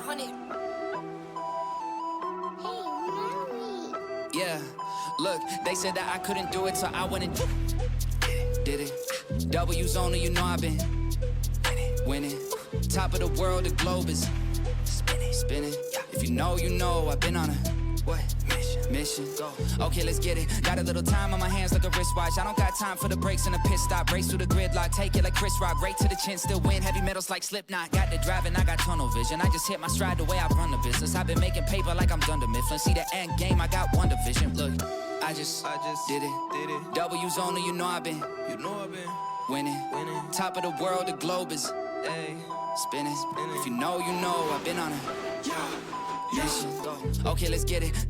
100. Yeah, look, they said that I couldn't do it, so I went and did it. W's only, you know I've been winning. Top of the world, the globe is spinning. If you know, you know I've been on a what? Mission. Go. Okay, let's get it. Got a little time on my hands like a wristwatch. I don't got time for the brakes and the pit stop. Race through the gridlock, take it like Chris Rock. Right to the chin, still win. Heavy metals like Slipknot. Got the driving, I got tunnel vision. I just hit my stride the way I run the business. I've been making paper like I'm Dunder Mifflin. See the end game, I got one division. Look, I just did it. W's only, you know I've been winning. Top of the world, the globe is spinning. If you know, you know I've been on a mission. Go. Okay, let's get it.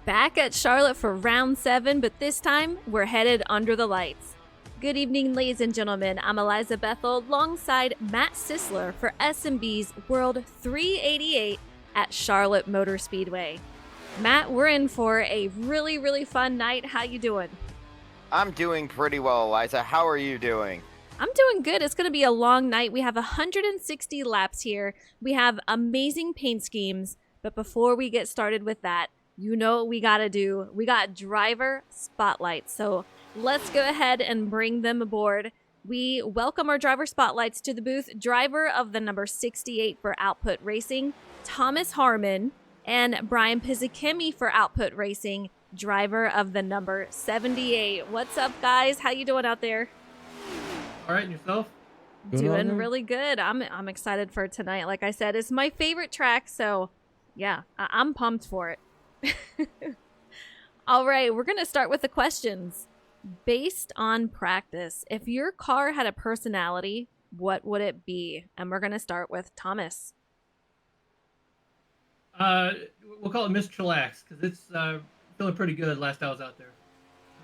Back at Charlotte for round 7, but this time we're headed under the lights. Good evening, ladies and gentlemen. I'm Eliza Bethel alongside Matt Sisler for SnB's World 388 at Charlotte Motor Speedway. Matt, we're in for a really fun night. How you doing? I'm doing pretty well, Eliza. How are you doing? I'm doing good. It's going to be a long night. We have 160 laps here. We have amazing paint schemes. But before we get started with that, you know what we got to do. We got driver spotlights. So let's go ahead and bring them aboard. We welcome our driver spotlights to the booth. Driver of the number 68 for Output Racing, Thomas Harmon, and Brian Pizzikemi for Output Racing, driver of the number 78. What's up, guys? How you doing out there? All right, and yourself? Doing really good. I'm excited for tonight. Like I said, it's my favorite track, so yeah, I'm pumped for it. All right, we're going to start with the questions. Based on practice, if your car had a personality, what would it be? And we're going to start with Thomas. We'll call it Miss Chillax because it's feeling pretty good last I was out there.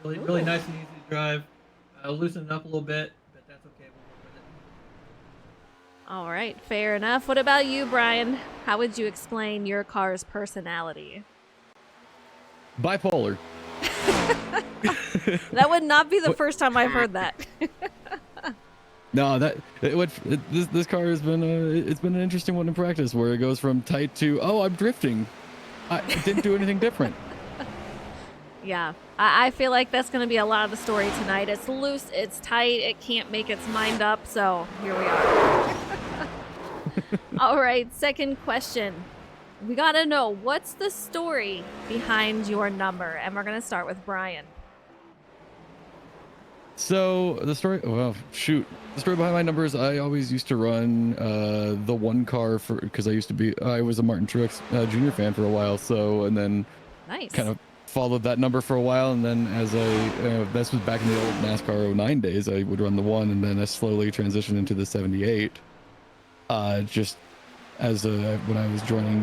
Really nice and easy to drive. Loosened up a little bit, but that's okay. We'll work with it. All right, fair enough. What about you, Brian? How would you explain your car's personality? Bipolar. That would not be the first time I've heard that. No, this car has been it's been an interesting one in practice where it goes from tight to I'm drifting. I didn't do anything different. Yeah, I feel like that's going to be a lot of the story tonight. It's loose, it's tight, it can't make its mind up, so here we are. All right, second question. We got to know, what's the story behind your number? And we're going to start with Brian. So the story, the story behind my numbers, I always used to run the one car because I was a Martin Truex Jr. fan for a while. So, and then kind of followed that number for a while. And then as this was back in the old NASCAR 09 days, I would run the one, and then I slowly transitioned into the 78. Just as when I was joining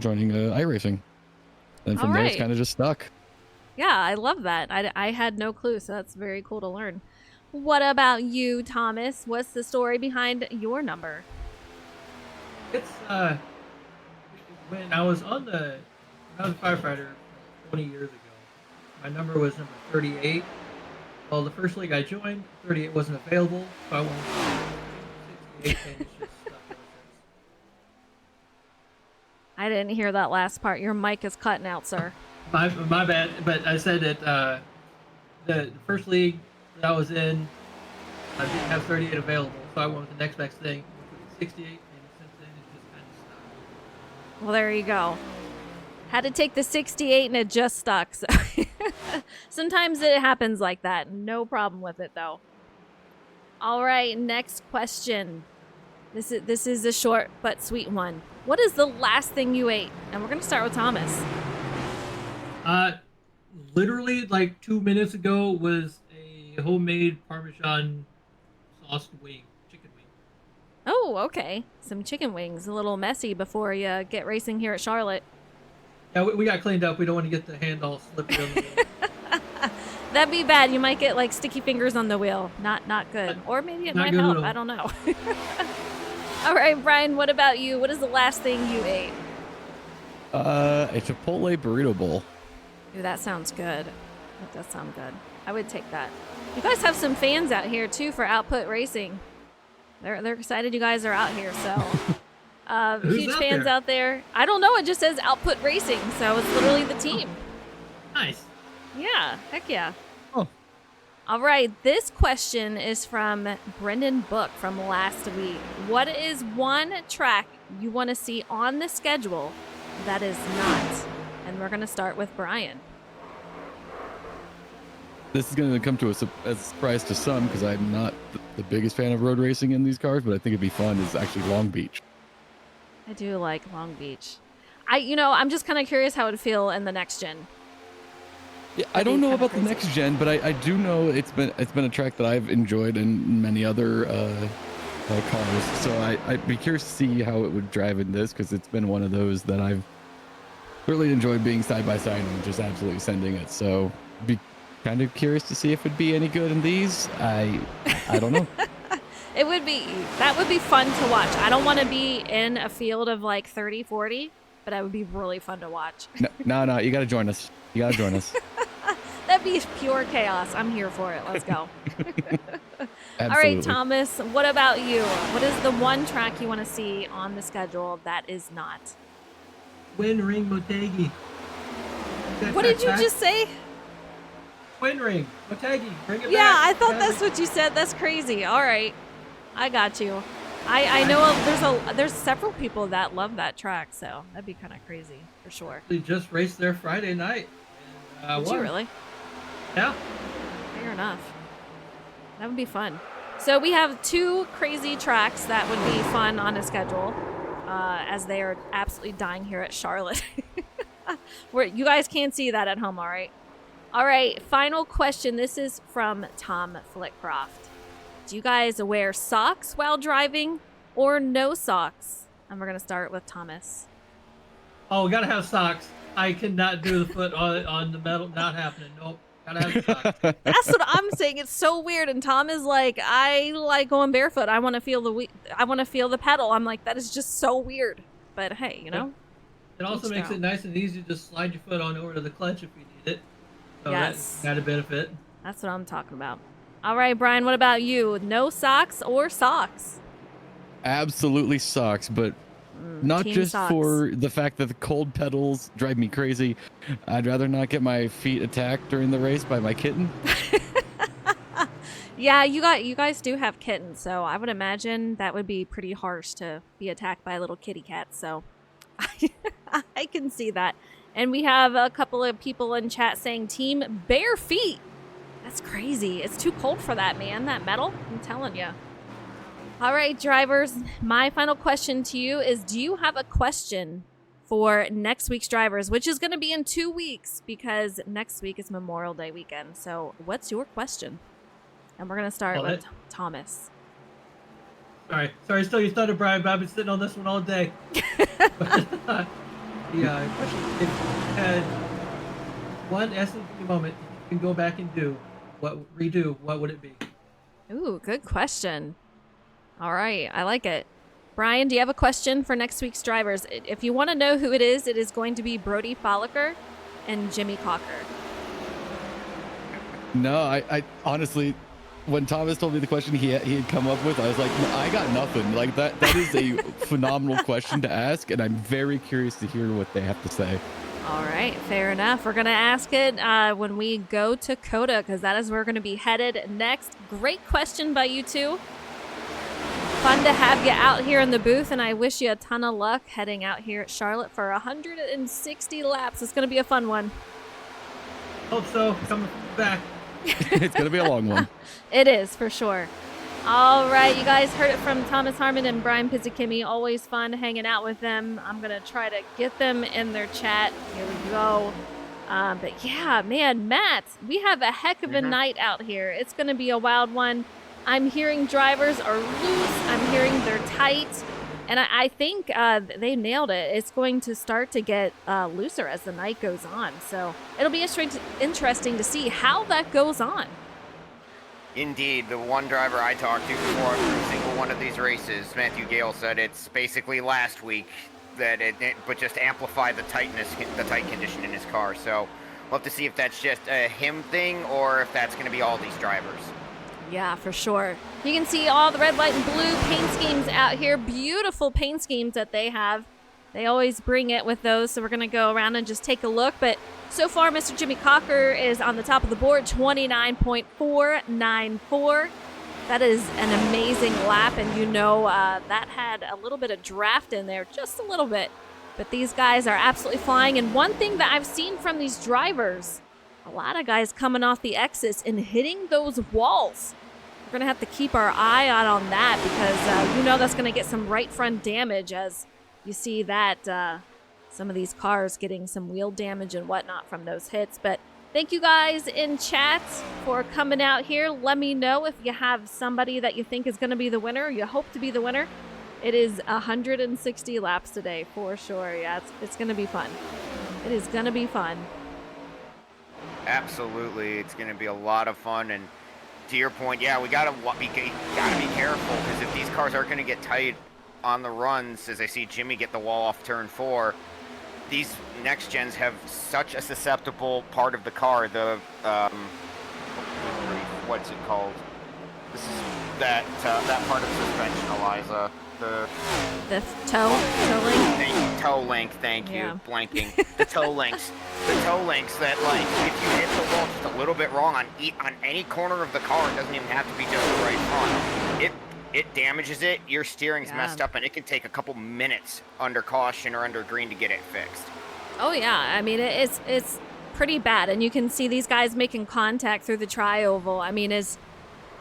iRacing, and from there it's kind of just stuck. Yeah, I love that. I had no clue, so that's very cool to learn. What about you, Thomas? What's the story behind your number? It's when I was a firefighter 20 years ago, my number was number 38. Well, the first league I joined, 38 wasn't available, so I went to 68, and it's just stuck ever since. I didn't hear that last part. Your mic is cutting out, sir. My bad, but I said that the first league that I was in, I didn't have 38 available, so I went with the next best thing, which was 68, and since then it's just kind of stuck. Well, there you go. Had to take the 68 and it just stuck. So sometimes it happens like that. No problem with it, though. All right, next question. This is a short but sweet one. What is the last thing you ate? And we're going to start with Thomas. Literally like 2 minutes ago was a homemade Parmesan sauced chicken wing. Oh, okay. Some chicken wings. A little messy before you get racing here at Charlotte. Yeah, we got cleaned up. We don't want to get the hand all slippery on the wheel. That'd be bad. You might get like sticky fingers on the wheel. Not good. Or maybe it might help. I don't know. All right, Brian, what about you? What is the last thing you ate? A Chipotle burrito bowl. Ooh, that sounds good. That does sound good. I would take that. You guys have some fans out here too for Output Racing. They're excited you guys are out here. So huge out fans there? out there. I don't know. It just says Output Racing, so it's literally the team. Nice. Yeah, heck yeah. Oh. All right, this question is from Brendan Book from last week. What is one track you want to see on the schedule that is not? And we're going to start with Brian. This is going to come to as a surprise to some because I'm not the biggest fan of road racing in these cars, but I think it'd be fun. Is actually Long Beach. I do like Long Beach. I'm just kind of curious how it would feel in the next gen. Yeah, I don't know about the next gen, but I do know it's been a track that I've enjoyed in many other cars. So I'd be curious to see how it would drive in this because it's been one of those that I've really enjoyed being side by side and just absolutely sending it. So be kind of curious to see if it'd be any good in these. I don't know. That would be fun to watch. I don't want to be in a field of like 30, 40, but that would be really fun to watch. No, you got to join us. That'd be pure chaos. I'm here for it. Let's go. All right, Absolutely. Thomas, what about you? What is the one track you want to see on the schedule that is not? Wind Ring Motegi. What did you just say? Wind Ring Motegi. Bring it back. Yeah, I thought that's what you said. That's crazy. All right. I got you. I know there's several people that love that track, so that'd be kind of crazy for sure. They just raced there Friday night. And, Did you really? Yeah. Fair enough. That would be fun. So we have two crazy tracks that would be fun on a schedule, as they are absolutely dying here at Charlotte. You guys can't see that at home, all right? All right, final question. This is from Tom Flitcroft. Do you guys wear socks while driving or no socks? And we're going to start with Thomas. Oh, we gotta have socks. I cannot do the foot on the metal. Not happening. Nope. Gotta have socks. That's what I'm saying. It's so weird. And Tom is like, I like going barefoot. I want to feel the pedal. I'm like, that is just so weird. But hey, It also makes it nice and easy to just slide your foot on over to the clutch if you need it. So yes. that's a benefit. That's what I'm talking about. All right, Brian, what about you? No socks or socks? Absolutely socks, but not just socks. for the fact that the cold pedals drive me crazy. I'd rather not get my feet attacked during the race by my kitten. Yeah, you guys do have kittens, so I would imagine that would be pretty harsh to be attacked by a little kitty cat. So I can see that. And we have a couple of people in chat saying team bare feet. That's crazy. It's too cold for that, man. That metal. I'm telling you. All right, drivers. My final question to you is, do you have a question for next week's drivers, which is going to be in 2 weeks because next week is Memorial Day weekend. So what's your question? And we're going to start with Thomas. Sorry, still you started, Brian, but I've been sitting on this one all day. Yeah, question: if you had one SnB moment you can go back and redo, what would it be? Ooh, good question. All right, I like it. Brian, do you have a question for next week's drivers? If you want to know who it is going to be Brody Folliker and Jimmy Cocker. No, I honestly, when Thomas told me the question he had come up with, I was like, no, I got nothing. Like that is a phenomenal question to ask, and I'm very curious to hear what they have to say. All right, fair enough. We're going to ask it when we go to COTA, because that is where we're going to be headed next. Great question by you two. Fun to have you out here in the booth, and I wish you a ton of luck heading out here at Charlotte for 160 laps. It's going to be a fun one. Hope so. Coming back. It's going to be a long one. It is, for sure. All right, you guys heard it from Thomas Harmon and Brian Pizzikimi. Always fun hanging out with them. I'm going to try to get them in their chat. Here we go. But yeah, man, Matt, we have a heck of a night out here. It's going to be a wild one. I'm hearing drivers are loose. I'm hearing they're tight. And I think they nailed it. It's going to start to get looser as the night goes on. So it'll be interesting to see how that goes on. Indeed, the one driver I talked to before every single one of these races, Matthew Gale, said it's basically last week that but just amplified the tight condition in his car. So we'll have to see if that's just a him thing or if that's going to be all these drivers. Yeah, for sure. You can see all the red, white, and blue paint schemes out here. Beautiful paint schemes that they have. They always bring it with those, so we're going to go around and just take a look. But so far, Mr. Jimmy Cocker is on the top of the board, 29.494. That is an amazing lap, and that had a little bit of draft in there, just a little bit. But these guys are absolutely flying, and one thing that I've seen from these drivers, a lot of guys coming off the exits and hitting those walls. We're going to have to keep our eye out on that because that's going to get some right front damage as you see that some of these cars getting some wheel damage and whatnot from those hits. But thank you guys in chat for coming out here. Let me know if you have somebody that you think is going to be the winner, or you hope to be the winner. It is 160 laps today for sure. Yeah, it's going to be fun. It is going to be fun. Absolutely, it's going to be a lot of fun, and to your point, yeah, we gotta be careful because if these cars are going to get tight on the runs, as I see Jimmy get the wall off turn 4, these next gens have such a susceptible part of the car. The what's it called? This is that part of the suspension, Eliza. The toe link. Toe link. Thank you. Yeah. Blanking. The toe links. The toe links that, like, if you hit the wall just a little bit wrong on any corner of the car, it doesn't even have to be just the right front. It damages it. Your steering's messed up, and it can take a couple minutes under caution or under green to get it fixed. Oh yeah, I mean it's pretty bad, and you can see these guys making contact through the tri-oval. I mean,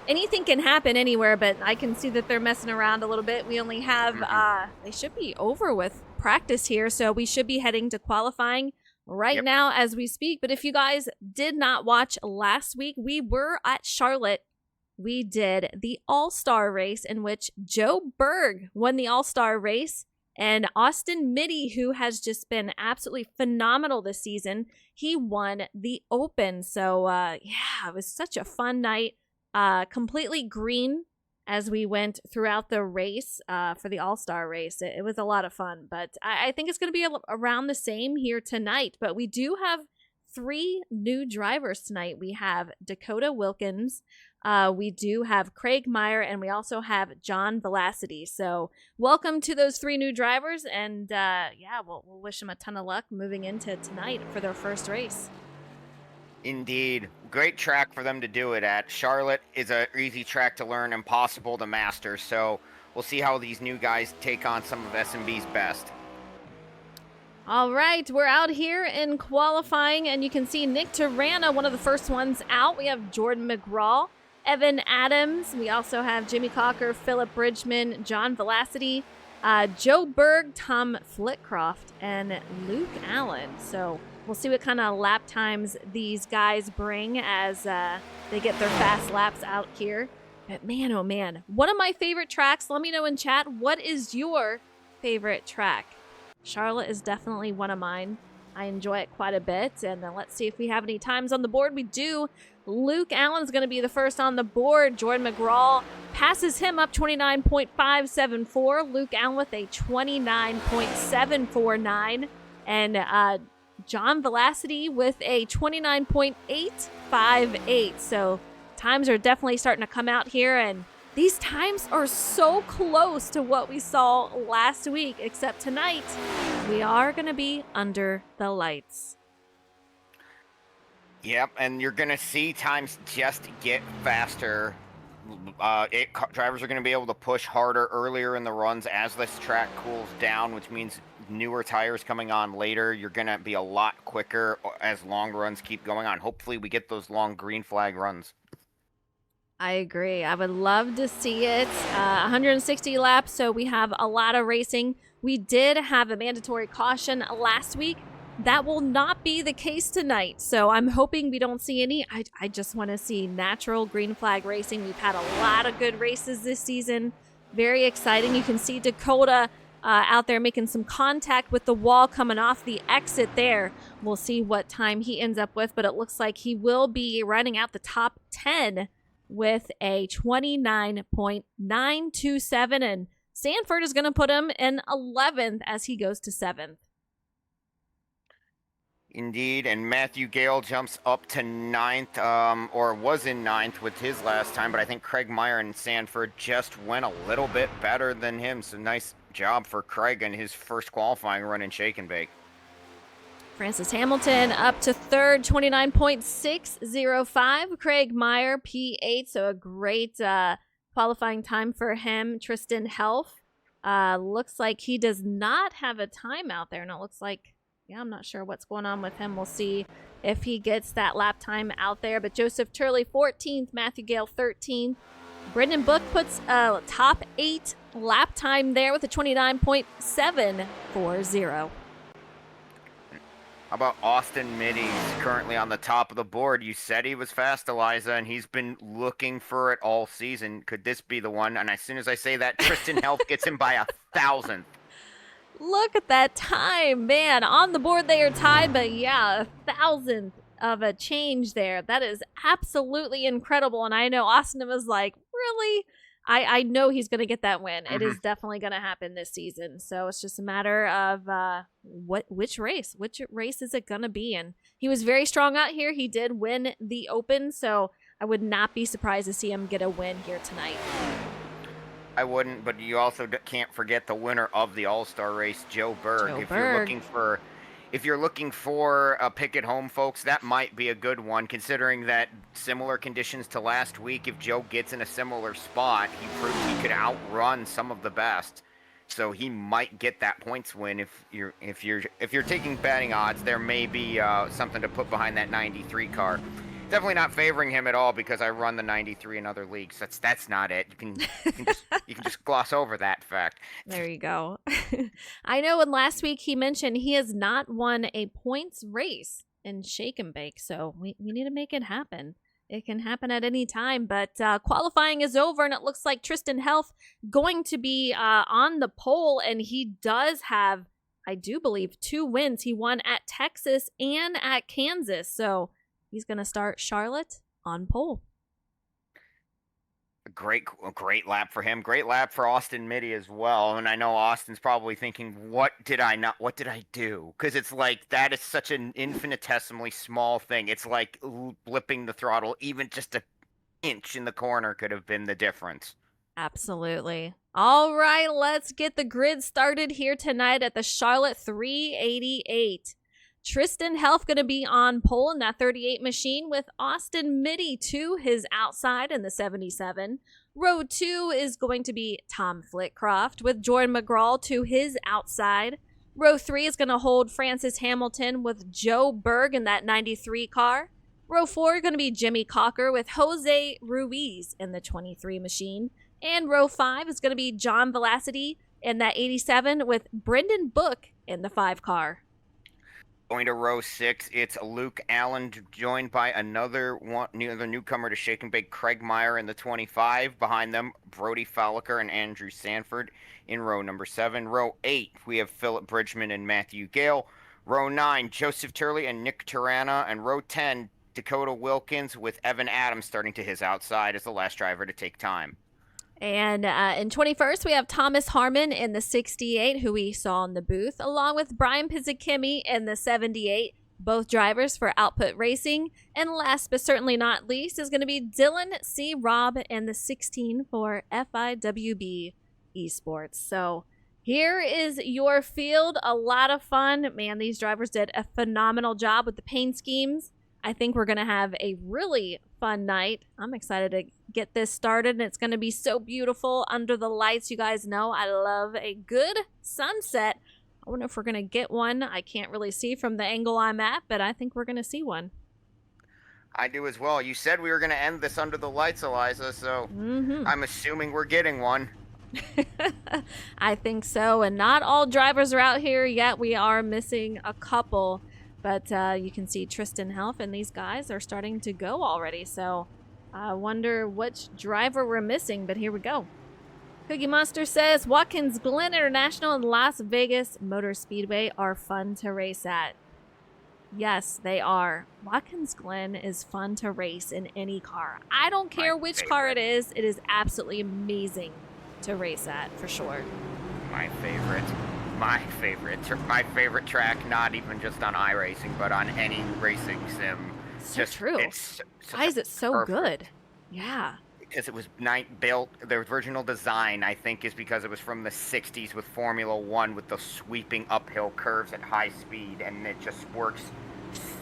anything can happen anywhere, but I can see that they're messing around a little bit. We only have they should be over with practice here, so we should be heading to qualifying right now as we speak. But if you guys did not watch last week, we were at Charlotte. We did the All-Star race in which Joe Berg won the All-Star race, and Austin Mitty, who has just been absolutely phenomenal this season, he won the Open. So it was such a fun night. Completely green as we went throughout the race for the All-Star race. It was a lot of fun, but I think it's going to be around the same here tonight. But we do have 3 new drivers tonight. We have Dakota Wilkins, we do have Craig Meyer, and we also have John Velocity. So welcome to those 3 new drivers, and we'll wish them a ton of luck moving into tonight for their first race. Indeed. Great track for them to do it at. Charlotte is an easy track to learn, impossible to master. So we'll see how these new guys take on some of SnB's best. All right, we're out here in qualifying, and you can see Nick Tarana, one of the first ones out. We have Jordan McGraw, Evan Adams. We also have Jimmy Cocker, Philip Bridgman, John Velocity, Joe Berg, Tom Flitcroft, and Luke Allen. So we'll see what kind of lap times these guys bring as they get their fast laps out here. But man, oh man, one of my favorite tracks. Let me know in chat, what is your favorite track? Charlotte is definitely one of mine. I enjoy it quite a bit. And let's see if we have any times on the board. We do. Luke Allen's going to be the first on the board. Jordan McGraw passes him up 29.574. Luke Allen with a 29.749. And John Velocity with a 29.858. So times are definitely starting to come out here, and these times are so close to what we saw last week, except tonight we are going to be under the lights. Yep, and you're going to see times just get faster. Drivers are going to be able to push harder earlier in the runs as this track cools down, which means newer tires coming on later. You're going to be a lot quicker as long runs keep going on. Hopefully we get those long green flag runs. I agree. I would love to see it. 160 laps, so we have a lot of racing. We did have a mandatory caution last week. That will not be the case tonight, so I'm hoping we don't see any. I just want to see natural green flag racing. We've had a lot of good races this season. Very exciting. You can see Dakota out there making some contact with the wall coming off the exit there. We'll see what time he ends up with, but it looks like he will be running out the top 10 with a 29.927, and Sanford is going to put him in 11th as he goes to 7th. Indeed, and Matthew Gale jumps up to ninth, or was in ninth with his last time, but I think Craig Meyer and Sanford just went a little bit better than him, so nice job for Craig in his first qualifying run in Shake and Bake. Francis Hamilton up to third, 29.605. Craig Meyer, P8, so a great qualifying time for him. Tristan Helf looks like he does not have a time out there, and it looks like, yeah, I'm not sure what's going on with him. We'll see if he gets that lap time out there. But Joseph Turley, 14th. Matthew Gale, 13th. Brendan Book puts a top 8 lap time there with a 29.740. How about Austin Mitty? He's currently on the top of the board. You said he was fast, Eliza, and he's been looking for it all season. Could this be the one? And as soon as I say that, Tristan Helf gets him by 1,000th. Look at that time, man. On the board they are tied, but yeah, 1,000th of a change there. That is absolutely incredible. And I know Austin was like, really? I know he's going to get that win. It is definitely going to happen this season. So it's just a matter of which race is it going to be? And he was very strong out here. He did win the Open, so I would not be surprised to see him get a win here tonight. I wouldn't, but you also can't forget the winner of the All-Star race, Joe Berg. If you're looking for a pick at home, folks, that might be a good one, considering that similar conditions to last week. If Joe gets in a similar spot, he proved he could outrun some of the best. So he might get that points win. If you're taking betting odds, there may be something to put behind that 93 car. Definitely not favoring him at all because I run the 93 in other leagues. That's not it. You can just gloss over that fact. There you go. I know in last week he mentioned he has not won a points race in Shake and Bake, so we need to make it happen. It can happen at any time, but qualifying is over, and it looks like Tristan Helf going to be on the pole, and he does have, I do believe, 2 wins. He won at Texas and at Kansas, so he's going to start Charlotte on pole. A great lap for him. Great lap for Austin Mitty as well. And I know Austin's probably thinking, what did I do? Because it's like, that is such an infinitesimally small thing. It's like blipping the throttle. Even just an inch in the corner could have been the difference. Absolutely. All right, let's get the grid started here tonight at the Charlotte 388. Tristan Helf going to be on pole in that 38 machine with Austin Mitty to his outside in the 77. Row 2 is going to be Tom Flitcroft with Jordan McGraw to his outside. Row 3 is going to hold Francis Hamilton with Joe Berg in that 93 car. Row 4 going to be Jimmy Cocker with Jose Ruiz in the 23 machine. And row 5 is going to be John Velocity in that 87 with Brendan Book in the 5 car. Going to row 6, it's Luke Allen joined by another newcomer to Shake and Bake, Craig Meyer in the 25. Behind them, Brody Falliker and Andrew Sanford in row number 7. Row 8, we have Philip Bridgman and Matthew Gale. Row 9, Joseph Turley and Nick Tirana. And row 10, Dakota Wilkins with Evan Adams starting to his outside as the last driver to take time. And in 21st, we have Thomas Harmon in the 68, who we saw in the booth, along with Brian Pizzakimi in the 78, both drivers for Output Racing. And last but certainly not least is going to be Dylan C. Robb in the 16 for FIWB Esports. So here is your field. A lot of fun. Man, these drivers did a phenomenal job with the paint schemes. I think we're going to have a really fun night. I'm excited to get this started, and it's going to be so beautiful under the lights. You guys know I love a good sunset. I wonder if we're going to get one. I can't really see from the angle I'm at, but I think we're going to see one. I do as well. You said we were going to end this under the lights, Eliza, so I'm assuming we're getting one. I think so, and not all drivers are out here yet. We are missing a couple. But you can see Tristan Helf and these guys are starting to go already. So I wonder which driver we're missing, but here we go. Cookie Monster says, Watkins Glen International and Las Vegas Motor Speedway are fun to race at. Yes, they are. Watkins Glen is fun to race in any car. I don't care which car it is. It is absolutely amazing to race at, for sure. My favorite. my favorite track, not even just on iRacing, but on any racing sim. So true. Why is it so good? Yeah. Because it was built, the original design, I think, is because it was from the 60s with Formula One with the sweeping uphill curves at high speed, and it just works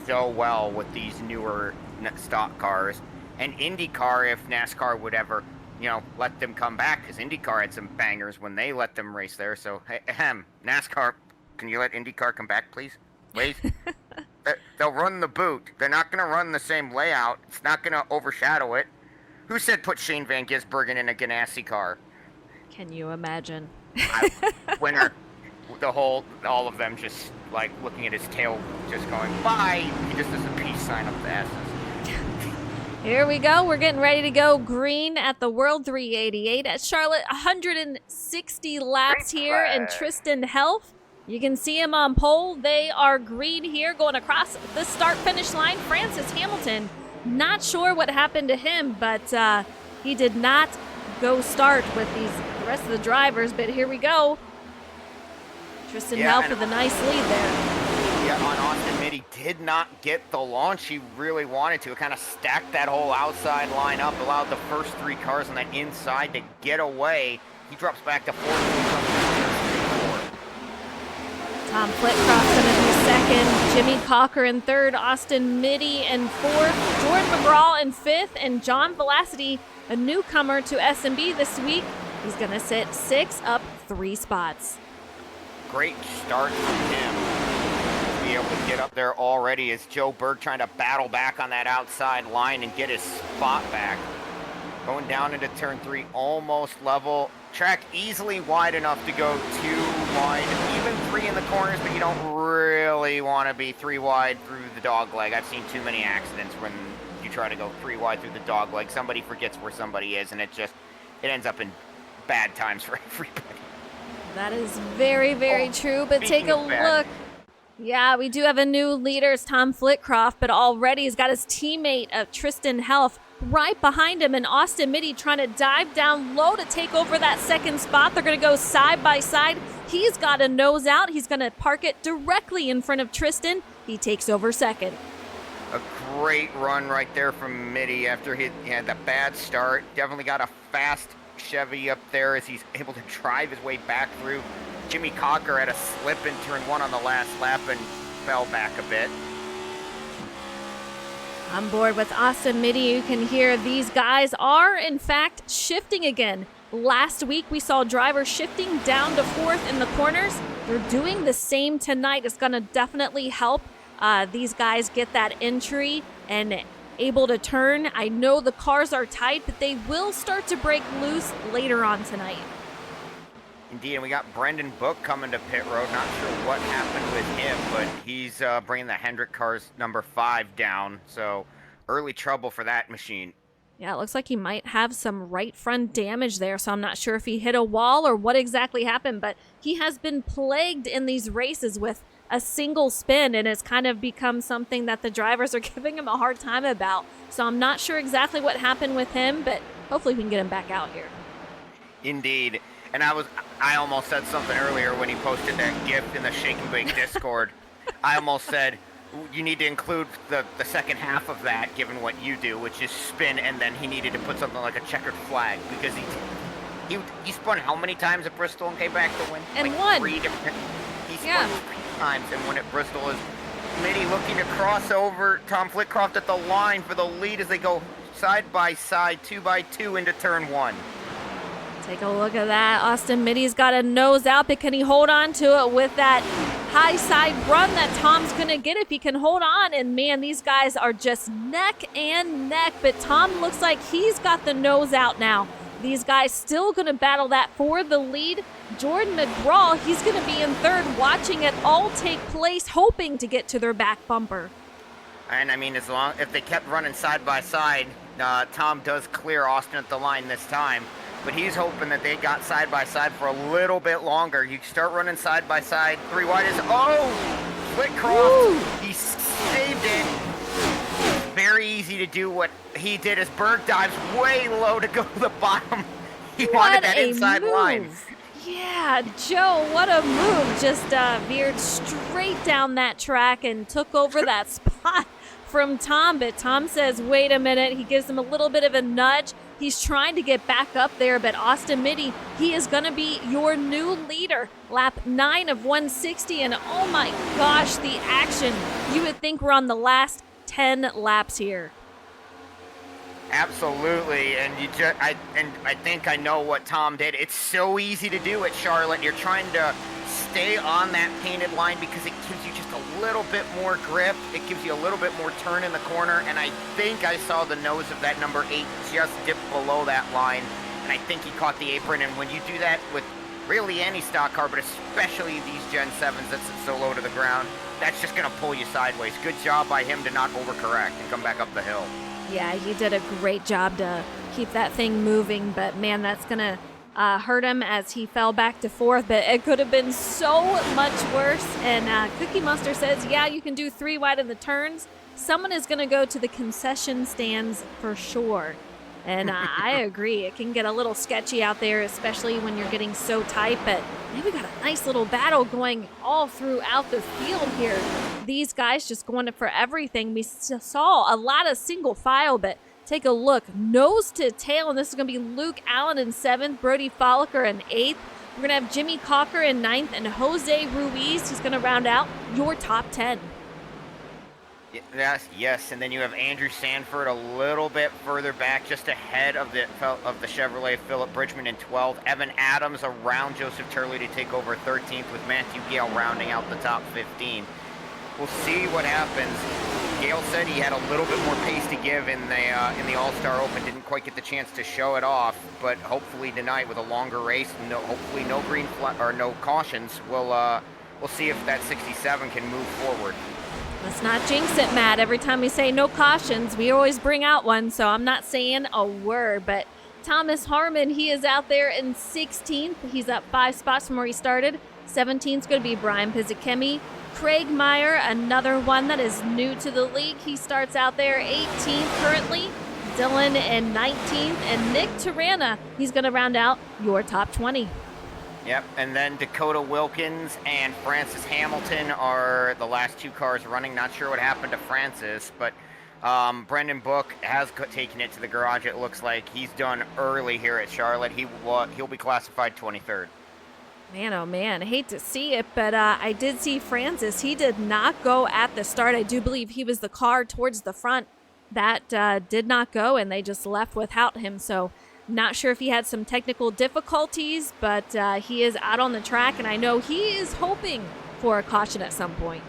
so well with these newer stock cars. And IndyCar, if NASCAR would ever, let them come back, because IndyCar had some bangers when they let them race there. So, NASCAR, can you let IndyCar come back, please? Please? They'll run the boot. They're not going to run the same layout. It's not going to overshadow it. Who said put Shane Van Gisbergen in a Ganassi car? Can you imagine? Winner. All of them just, like, looking at his tail, just going, bye! He just does a peace sign up the asses. Here we go. We're getting ready to go green at the World 388 at Charlotte. 160 laps here, and Tristan Helf. You can see him on pole. They are green here going across the start-finish line. Francis Hamilton, not sure what happened to him, but he did not go start with the rest of the drivers. But here we go. Tristan Helf with a nice lead there. Yeah, on Austin Mitty did not get the launch he really wanted to. It kind of stacked that whole outside line up, allowed the first three cars on that inside to get away. He drops back to fourth. Tom Flitcroft's going to be second, Jimmy Cocker in third, Austin Mitty in fourth, Jordan McGraw in fifth, and John Velocity, a newcomer to SnB this week. He's going to sit 6 up 3 spots. Great start from him to be able to get up there already as Joe Berg trying to battle back on that outside line and get his spot back. Going down into turn 3, almost level. Track easily wide enough to go 2 wide, even 3 in the corners, but you don't really want to be 3 wide through the dog leg. I've seen too many accidents when you try to go 3 wide through the dog leg. Somebody forgets where somebody is, and it ends up in bad times for everybody. That is very, very true, but take a look. Yeah, we do have a new leader, it's Tom Flitcroft, but already he's got his teammate, Tristan Helf, right behind him, and Austin Mitty trying to dive down low to take over that second spot. They're going to go side by side. He's got a nose out. He's going to park it directly in front of Tristan. He takes over second. A great run right there from Mitty after he had the bad start. Definitely got a fast Chevy up there as he's able to drive his way back through. Jimmy Cocker had a slip in turn 1 on the last lap and fell back a bit. On board with Austin Mitty, you can hear these guys are, in fact, shifting again. Last week, we saw drivers shifting down to 4th in the corners. They're doing the same tonight. It's going to definitely help these guys get that entry and able to turn. I know the cars are tight, but they will start to break loose later on tonight. Indeed, and we got Brendan Book coming to pit road. Not sure what happened with him, but he's bringing the Hendrick cars number 5 down. So early trouble for that machine. Yeah, it looks like he might have some right front damage there, so I'm not sure if he hit a wall or what exactly happened, but he has been plagued in these races with a single spin, and it's kind of become something that the drivers are giving him a hard time about. So I'm not sure exactly what happened with him, but hopefully we can get him back out here. Indeed. And I almost said something earlier when he posted that GIF in the Shake and Bake Discord. I almost said, you need to include the second half of that, given what you do, which is spin, and then he needed to put something like a checkered flag, because he spun how many times at Bristol and came back to win? And like won. 3 different. He spun 3 times and won at Bristol. Is Mitty looking to cross over Tom Flitcroft at the line for the lead as they go side by side, 2 by 2 into turn 1. Take a look at that. Austin Mitty's got a nose out, but can he hold on to it with that high side run that Tom's going to get if he can hold on? And man, these guys are just neck and neck, but Tom looks like he's got the nose out now. These guys still going to battle that for the lead. Jordan McGraw, he's going to be in third, watching it all take place, hoping to get to their back bumper. And I mean, if they kept running side by side, Tom does clear Austin at the line this time. But he's hoping that they got side by side for a little bit longer. You start running side by side. 3 wide is, Flitcroft. He saved it. Very easy to do what he did as Berg dives way low to go to the bottom. He wanted that inside line. Yeah, Joe, what a move. Just veered straight down that track and took over that spot from Tom. But Tom says, wait a minute. He gives him a little bit of a nudge. He's trying to get back up there, but Austin Mitty, he is going to be your new leader. Lap 9 of 160, and oh my gosh, the action. You would think we're on the last 10 laps here. Absolutely, and I think I know what Tom did. It's so easy to do at Charlotte. You're trying to stay on that painted line because it gives you just a little bit more grip. It gives you a little bit more turn in the corner, and I think I saw the nose of that number 8 just dip below that line, and I think he caught the apron. And when you do that with really any stock car, but especially these Gen 7s that sit so low to the ground, that's just going to pull you sideways. Good job by him to not overcorrect and come back up the hill. Yeah, he did a great job to keep that thing moving, but man, that's going to hurt him as he fell back to 4th, but it could have been so much worse. And Cookie Monster says, yeah, you can do 3 wide in the turns. Someone is going to go to the concession stands for sure. And I agree. It can get a little sketchy out there, especially when you're getting so tight. But we got a nice little battle going all throughout the field here. These guys just going for everything. We saw a lot of single file, but take a look. Nose to tail, and this is going to be Luke Allen in 7th, Brody Folliker in 8th. We're going to have Jimmy Cocker in 9th, and Jose Ruiz. He's going to round out your top 10. Yes, and then you have Andrew Sanford a little bit further back, just ahead of the Chevrolet, Philip Bridgman in 12th. Evan Adams around Joseph Turley to take over 13th, with Matthew Gale rounding out the top 15. We'll see what happens. Gale said he had a little bit more pace to give in the All-Star Open, didn't quite get the chance to show it off, but hopefully tonight with a longer race, hopefully no green flag or no cautions, we'll see if that 67 can move forward. Let's not jinx it, Matt. Every time we say no cautions, we always bring out one, so I'm not saying a word. But Thomas Harmon, he is out there in 16th. He's up 5 spots from where he started. 17th is going to be Brian Pizzakemi. Craig Meyer, another one that is new to the league. He starts out there 18th currently. Dylan in 19th. And Nick Tarana, he's going to round out your top 20. Yep, and then Dakota Wilkins and Francis Hamilton are the last 2 cars running. Not sure what happened to Francis, but Brendan Book has taken it to the garage. It looks like he's done early here at Charlotte. He'll be classified 23rd. Man, oh man, I hate to see it, but I did see Francis. He did not go at the start. I do believe he was the car towards the front that did not go, and they just left without him. So not sure if he had some technical difficulties, but he is out on the track, and I know he is hoping for a caution at some point.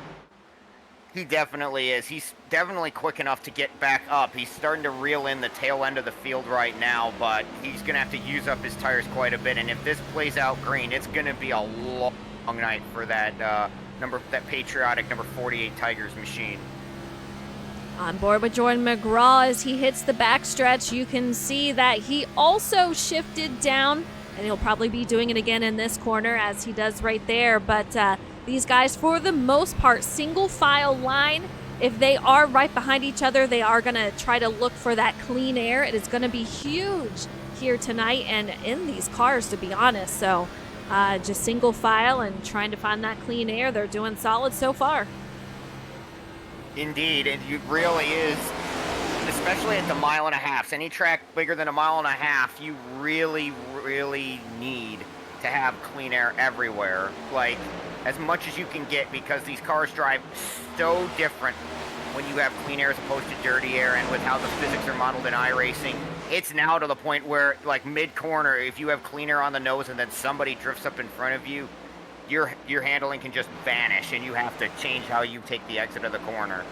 He definitely is. He's definitely quick enough to get back up. He's starting to reel in the tail end of the field right now, but he's going to have to use up his tires quite a bit, and if this plays out green, it's going to be a long night for that patriotic number 48 Tigers machine. On board with Jordan McGraw as he hits the backstretch, you can see that he also shifted down, and he'll probably be doing it again in this corner as he does right there. But these guys, for the most part, single file line. If they are right behind each other, they are going to try to look for that clean air. It is going to be huge here tonight and in these cars, to be honest. So just single file and trying to find that clean air. They're doing solid so far. Indeed, it really is, especially at the 1.5 miles. Any track bigger than 1.5 miles, you really, really need to have clean air everywhere, like as much as you can get, because these cars drive so different when you have clean air as opposed to dirty air. And with how the physics are modeled in iRacing, it's now to the point where, like mid-corner, if you have clean air on the nose and then somebody drifts up in front of you, your handling can just vanish, and you have to change how you take the exit of the corner.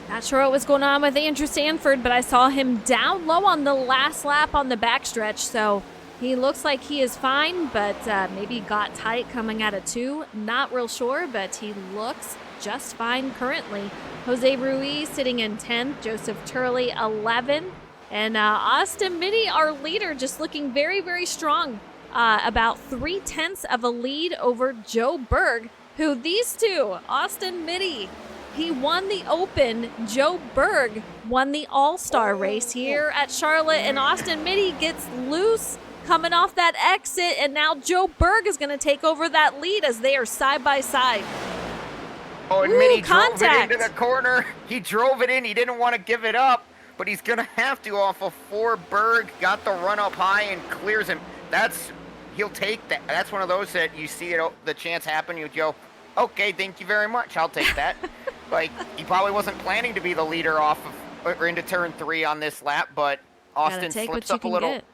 Not sure what was going on with Andrew Sanford, but I saw him down low on the last lap on the backstretch, so he looks like he is fine, but maybe got tight coming out of 2. Not real sure, but he looks just fine currently. Jose Ruiz sitting in 10th, Joseph Turley 11th, and Austin Mitty, our leader, just looking very, very strong. About 0.3 of a lead over Joe Berg, who these two, Austin Mitty, he won the Open. Joe Berg won the All-Star race here at Charlotte, and Austin Mitty gets loose coming off that exit, and now Joe Berg is going to take over that lead as they are side by side. Oh, and Ooh, Minnie drove contact. it into the corner. He drove it in. He didn't want to give it up, but he's going to have to off of 4. Berg got the run up high and clears him. He'll take that. That's one of those that you see the chance happen. You go, okay, thank you very much. I'll take that. Like, he probably wasn't planning to be the leader off of or into turn 3 on this lap, but Austin slips up a little. Get.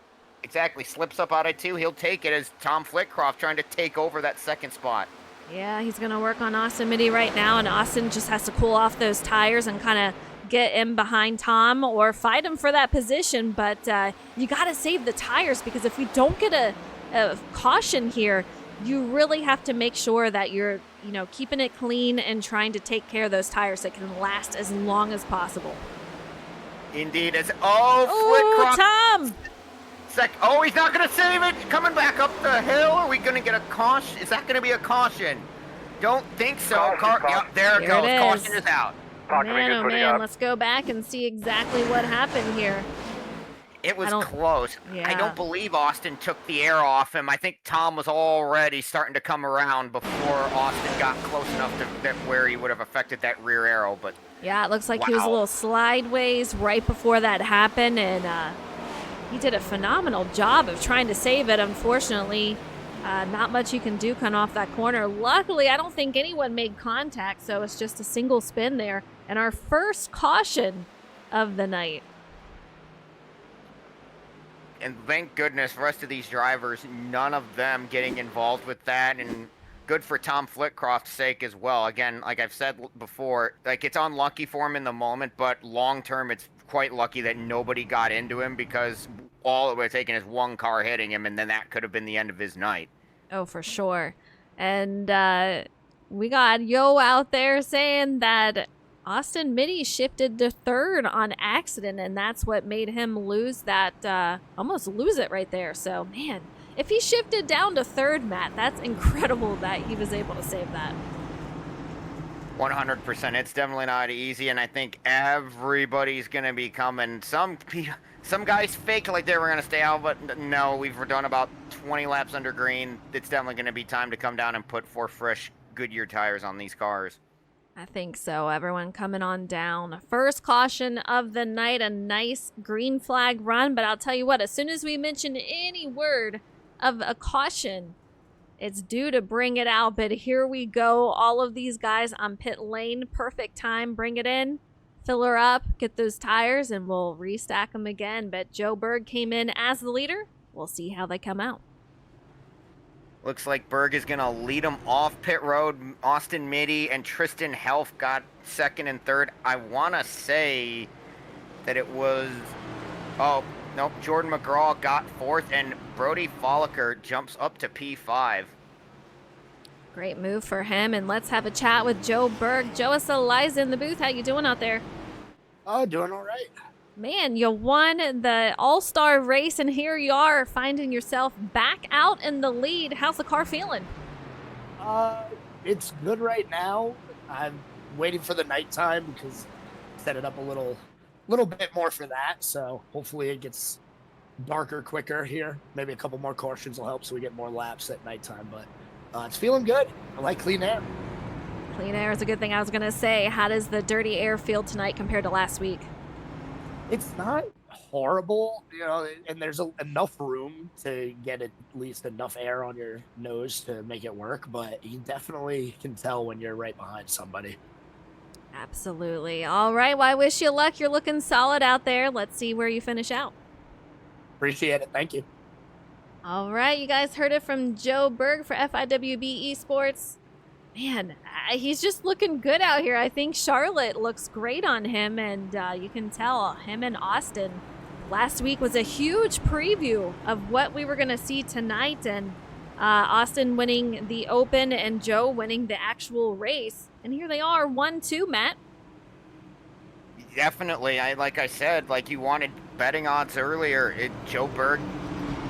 Exactly, slips up out of 2. He'll take it as Tom Flitcroft trying to take over that second spot. Yeah, he's going to work on Austin Mitty right now, and Austin just has to cool off those tires and kind of get in behind Tom or fight him for that position. But you got to save the tires, because if you don't get a caution here, you really have to make sure that you're, keeping it clean and trying to take care of those tires that can last as long as possible. Indeed. Flitcroft. Tom! He's not going to save it. Coming back up the hill. Are we going to get a caution? Is that going to be a caution? Don't think so. There it goes. Caution is out. Man, oh man, let's go back and see exactly what happened here. It was close. Yeah. I don't believe Austin took the air off him. I think Tom was already starting to come around before Austin got close enough to where he would have affected that rear arrow. But yeah, it looks like he was a little sideways right before that happened, and he did a phenomenal job of trying to save it. Unfortunately, not much you can do coming off that corner. Luckily, I don't think anyone made contact, so it's just a single spin there. And our first caution of the night. And thank goodness, the rest of these drivers, none of them getting involved with that. And good for Tom Flitcroft's sake as well. Again, like I've said before, like, it's unlucky for him in the moment, but long term, it's quite lucky that nobody got into him, because all it would have taken is one car hitting him, and then that could have been the end of his night. Oh, for sure. And we got Yo out there saying that Austin Mitty shifted to 3rd on accident, and that's what made him lose that, almost lose it right there. So, man, if he shifted down to 3rd, Matt, that's incredible that he was able to save that. 100%. It's definitely not easy, and I think everybody's going to be coming. Some guys faked like they were going to stay out, but no, we've done about 20 laps under green. It's definitely going to be time to come down and put 4 fresh Goodyear tires on these cars. I think so. Everyone coming on down. First caution of the night, a nice green flag run. But I'll tell you what, as soon as we mention any word of a caution, it's due to bring it out. But here we go. All of these guys on pit lane. Perfect time. Bring it in. Fill her up. Get those tires, and we'll restack them again. But Joe Berg came in as the leader. We'll see how they come out. Looks like Berg is going to lead them off pit road. Austin Mitty and Tristan Helf got 2nd and 3rd. I want to say that it was... Oh, nope. Jordan McGraw got 4th, and Brody Folliker jumps up to P5. Great move for him, and let's have a chat with Joe Berg. Joe Eliza in the booth. How you doing out there? Oh, doing all right. Man, you won the All-Star race, and here you are finding yourself back out in the lead. How's the car feeling? It's good right now. I'm waiting for the nighttime because set it up a little bit more for that. So hopefully it gets darker quicker here. Maybe a couple more cautions will help so we get more laps at nighttime. But it's feeling good. I like clean air. Clean air is a good thing. I was going to say, how does the dirty air feel tonight compared to last week? It's not horrible, and there's enough room to get at least enough air on your nose to make it work, but you definitely can tell when you're right behind somebody. Absolutely. All right, well, I wish you luck. You're looking solid out there. Let's see where you finish out. Appreciate it. Thank you. All right, you guys heard it from Joe Berg for FIWB Esports. Man, he's just looking good out here. I think Charlotte looks great on him, and you can tell him and Austin. Last week was a huge preview of what we were going to see tonight, and Austin winning the Open and Joe winning the actual race. And here they are, 1-2, Matt. Definitely. Like I said, like you wanted betting odds earlier, Joe Berg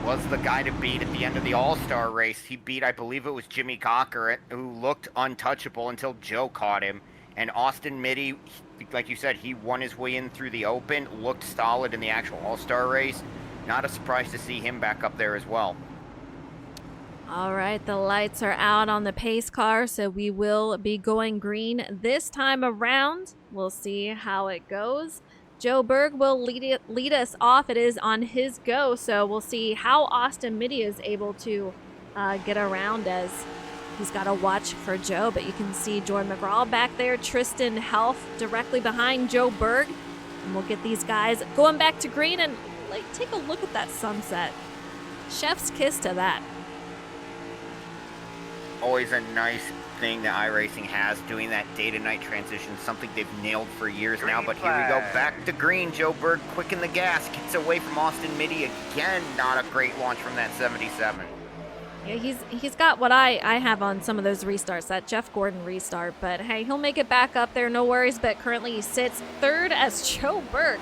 was the guy to beat at the end of the All-Star race. He beat, I believe it was Jimmy Cocker, who looked untouchable until Joe caught him. And Austin Mitty, like you said, he won his way in through the Open, looked solid in the actual All-Star race. not a surprise to see him back up there as well. All right, the lights are out on the pace car, so we will be going green this time around. We'll see how it goes. Joe Berg will lead us off. It is on his go, so we'll see how Austin Mitty is able to get around, as he's got to watch for Joe. But you can see Jordan McGraw back there, Tristan Health directly behind Joe Berg. And we'll get these guys going back to green, and take a look at that sunset. Chef's kiss to that. Always a nice thing that iRacing has, doing that day to night transition, something they've nailed for years now. But here we go, back to green. Joe Berg quick in the gas, gets away from Austin Mitty again. Not a great launch from that 77. Yeah, he's got what I have on some of those restarts, that Jeff Gordon restart. But hey, he'll make it back up there, no worries. But currently he sits third as Joe Berg.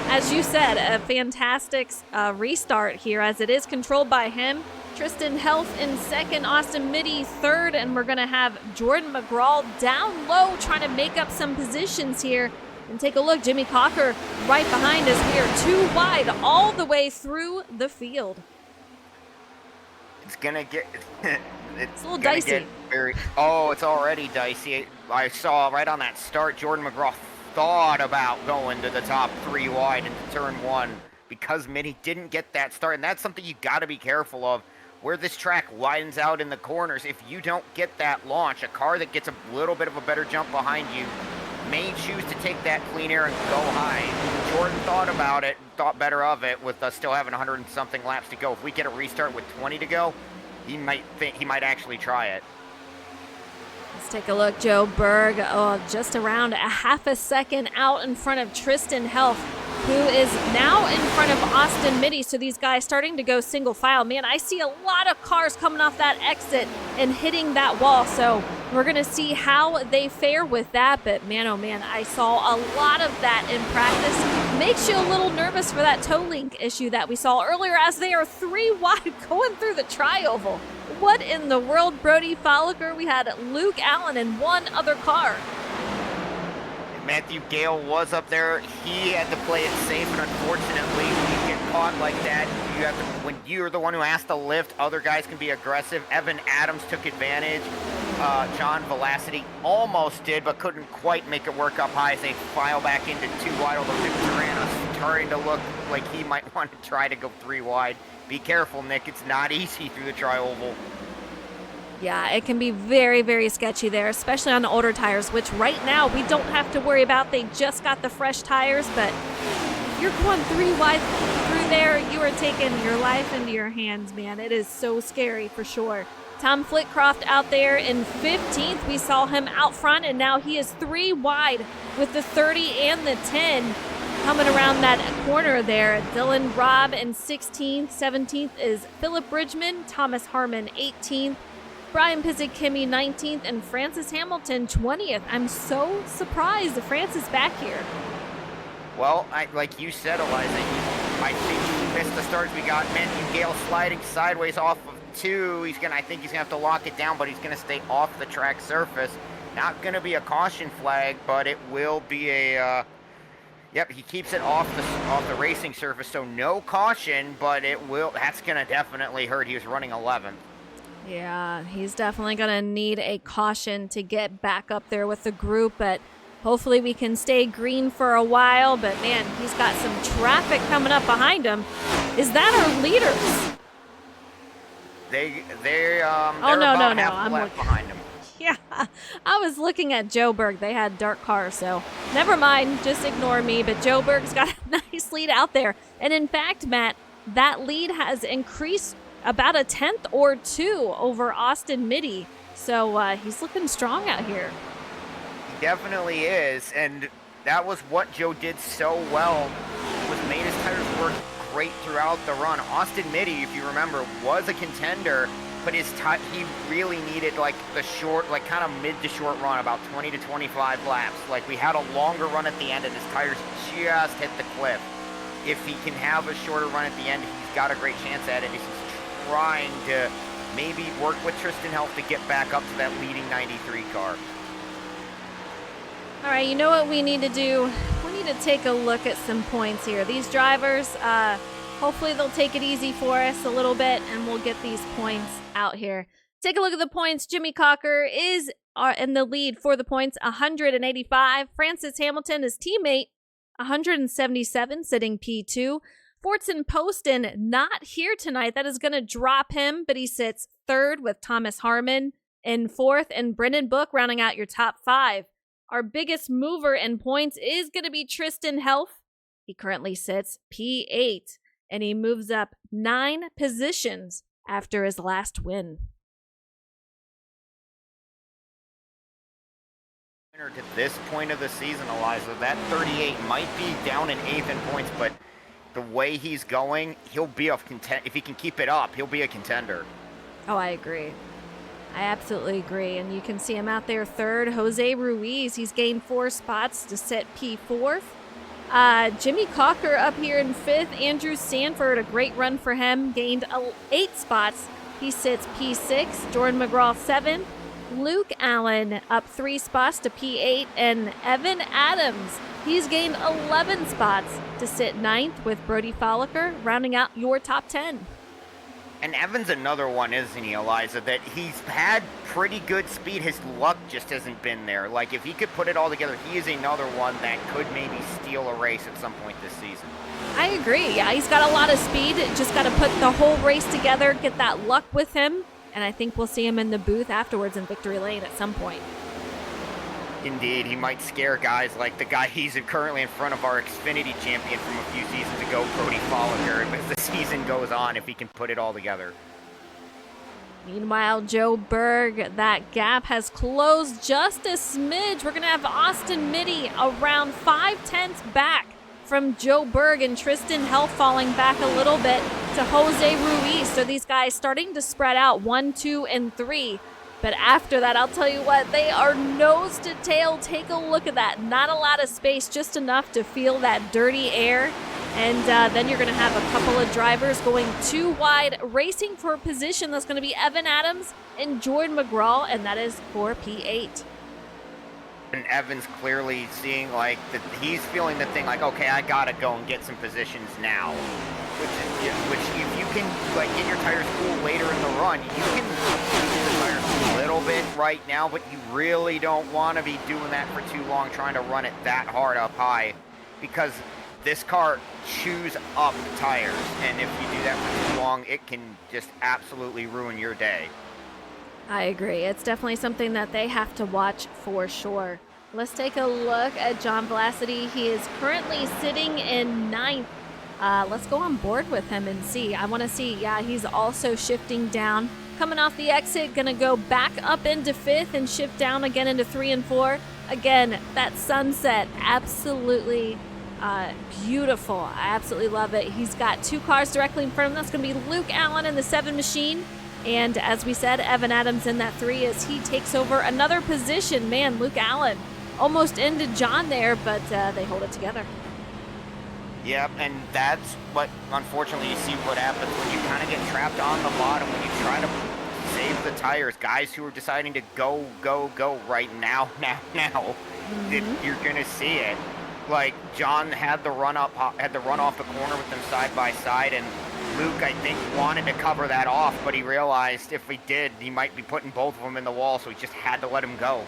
As you said, a fantastic restart here, as it is controlled by him. Tristan Health in second, Austin Mitty third, and we're going to have Jordan McGraw down low trying to make up some positions here. And take a look, Jimmy Cocker right behind us here, 2 wide all the way through the field. It's going to get... it's a little dicey. It's already dicey. I saw right on that start, Jordan McGraw thought about going to the top 3 wide into turn 1 because Mitty didn't get that start, and that's something you got to be careful of. Where this track widens out in the corners, if you don't get that launch, a car that gets a little bit of a better jump behind you may choose to take that clean air and go high. Jordan thought about it, thought better of it with us still having 100 and something laps to go. If we get a restart with 20 to go, he might actually try it. Let's take a look. Joe Berg, just around a half a second out in front of Tristan Health, who is now in front of Austin Mitty. So these guys starting to go single file. Man, I see a lot of cars coming off that exit and hitting that wall. So we're going to see how they fare with that. But man, oh man, I saw a lot of that in practice. Makes you a little nervous for that toe link issue that we saw earlier, as they are 3 wide going through the tri-oval. What in the world, Brody Folliker? We had Luke Allen and one other car. Matthew Gale was up there. He had to play it safe, and unfortunately, when you get caught like that, when you're the one who has to lift, other guys can be aggressive. Evan Adams took advantage. John Velocity almost did, but couldn't quite make it work up high as they file back into 2 wide, although Nick Turano's starting to look like he might want to try to go 3 wide. Be careful, Nick. It's not easy through the tri-oval. Yeah, it can be very, very sketchy there, especially on the older tires, which right now we don't have to worry about. They just got the fresh tires, but if you're going 3 wide through there, you are taking your life into your hands, man. It is so scary for sure. Tom Flitcroft out there in 15th. We saw him out front, and now he is 3 wide with the 30 and the 10 coming around that corner there. Dylan Robb in 16th. 17th is Philip Bridgman. Thomas Harmon 18th. Brian Pizzikimmy 19th, and Francis Hamilton 20th. I'm so surprised Francis back here. Well, like you said, Eliza, I think he missed the starts. We got Matthew Gale sliding sideways off of 2. I think he's gonna have to lock it down, but he's gonna stay off the track surface. Not gonna be a caution flag, but it will be a. Yep, he keeps it off the racing surface, so no caution, but it will. That's gonna definitely hurt. He was running 11th. Yeah, he's definitely going to need a caution to get back up there with the group, but hopefully we can stay green for a while. But man, he's got some traffic coming up behind him. Is that our leaders? They're no, I'm behind him. Yeah, I was looking at Joe Berg. They had dark cars, so never mind. Just ignore me. But Joe Berg's got a nice lead out there. And in fact, Matt, that lead has increased about a 10th or 2 over Austin Mitty. So he's looking strong out here. He definitely is. And that was what Joe did so well, was made his tires work great throughout the run. Austin Mitty, if you remember, was a contender, but he really needed like the short, like kind of mid to short run, about 20 to 25 laps. Like we had a longer run at the end and his tires just hit the cliff. If he can have a shorter run at the end, he's got a great chance at it. He's trying to maybe work with Tristan Health to get back up to that leading 93 car. All right, you know what we need to do? We need to take a look at some points here. These drivers, Hopefully they'll take it easy for us a little bit and we'll get these points out here. Take a look at the points. Jimmy Cocker is in the lead for the points, 185. Francis Hamilton, his teammate, 177, sitting P2. Fortson Poston not here tonight. That is going to drop him, but he sits third with Thomas Harmon in fourth and Brendan Book rounding out your top 5. Our biggest mover in points is going to be Tristan Helf. He currently sits P8, and he moves up 9 positions after his last win. To this point of the season, Eliza, that 38 might be down in 8th in points, but the way he's going, he'll be a if he can keep it up, he'll be a contender. Oh, I agree. I absolutely agree. And you can see him out there third. Jose Ruiz, he's gained 4 spots to sit P4th. Jimmy Cocker up here in 5th. Andrew Sanford, a great run for him, gained 8 spots. He sits P6. Jordan McGraw 7th. Luke Allen up 3 spots to P8. And Evan Adams, he's gained 11 spots to sit 9th with Brody Folliker, rounding out your top 10. And Evan's another one, isn't he, Eliza, that he's had pretty good speed. His luck just hasn't been there. Like, if he could put it all together, he is another one that could maybe steal a race at some point this season. I agree. Yeah, he's got a lot of speed. Just got to put the whole race together, get that luck with him, and I think we'll see him in the booth afterwards in Victory Lane at some point. Indeed, he might scare guys like the guy he's currently in front of our Xfinity champion from a few seasons ago, Brody Folliker, as the season goes on, if he can put it all together. Meanwhile, Joe Berg, that gap has closed just a smidge. We're going to have Austin Mitty around 5/10 back from Joe Berg, and Tristan Helf falling back a little bit to Jose Ruiz. So these guys starting to spread out 1, 2, and 3. But after that, I'll tell you what, they are nose to tail. Take a look at that. Not a lot of space, just enough to feel that dirty air. And then you're going to have a couple of drivers going 2 wide, racing for a position. That's going to be Evan Adams and Jordan McGraw, and that is for P8. And Evan's clearly seeing, like, that he's feeling the thing, like, okay, I got to go and get some positions now. Which if you can, like, get your tires cool later in the run, you can get the tires cool a little bit right now, but you really don't want to be doing that for too long, trying to run it that hard up high, because this car chews up tires, and if you do that for too long, it can just absolutely ruin your day. I agree. It's definitely something that they have to watch for sure. Let's take a look at John Velocity. He is currently sitting in 9th. Let's go on board with him and see. I want to see, yeah, he's also shifting down. Coming off the exit, going to go back up into 5th and shift down again into 3 and 4. Again, that sunset, absolutely beautiful. I absolutely love it. He's got 2 cars directly in front of him. That's going to be Luke Allen in the 7 machine. And as we said, Evan Adams in that 3 as he takes over another position. Man, Luke Allen almost ended John there, but they hold it together. Yep, and that's what, unfortunately, you see what happens when you kind of get trapped on the bottom, when you try to save the tires. Guys who are deciding to go right now, you're going to see it. Like, John had the run off the corner with them side by side, and Luke, I think, wanted to cover that off, but he realized if he did, he might be putting both of them in the wall, so he just had to let him go.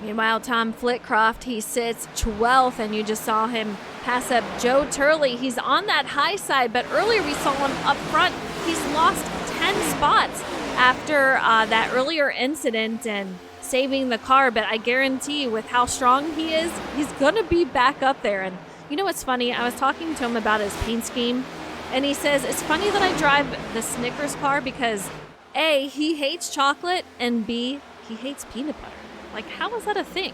Meanwhile, Tom Flitcroft, he sits 12th, and you just saw him pass up Joe Turley. He's on that high side, but earlier we saw him up front. He's lost 10 spots after that earlier incident and saving the car, but I guarantee you with how strong he is, he's going to be back up there. And you know what's funny? I was talking to him about his paint scheme, and he says, it's funny that I drive the Snickers car because A, he hates chocolate, and B, he hates peanut butter. Like, how is that a thing?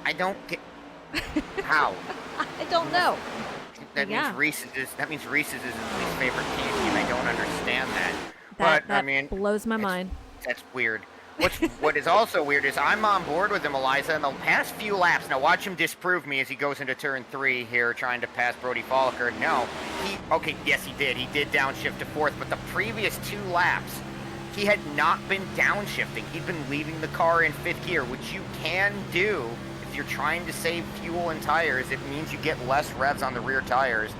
I don't get how. I don't know. That means Reese's is his least favorite candy, and I don't understand that. But that I mean, blows my mind. That's weird. What is also weird is I'm on board with him, Eliza, in the past few laps. Now watch him disprove me as he goes into turn 3 here, trying to pass Brody Folliker. No, yes he did. He did downshift to 4th, but the previous 2 laps, he had not been downshifting. He'd been leaving the car in 5th gear, which you can do if you're trying to save fuel and tires. It means you get less revs on the rear tires.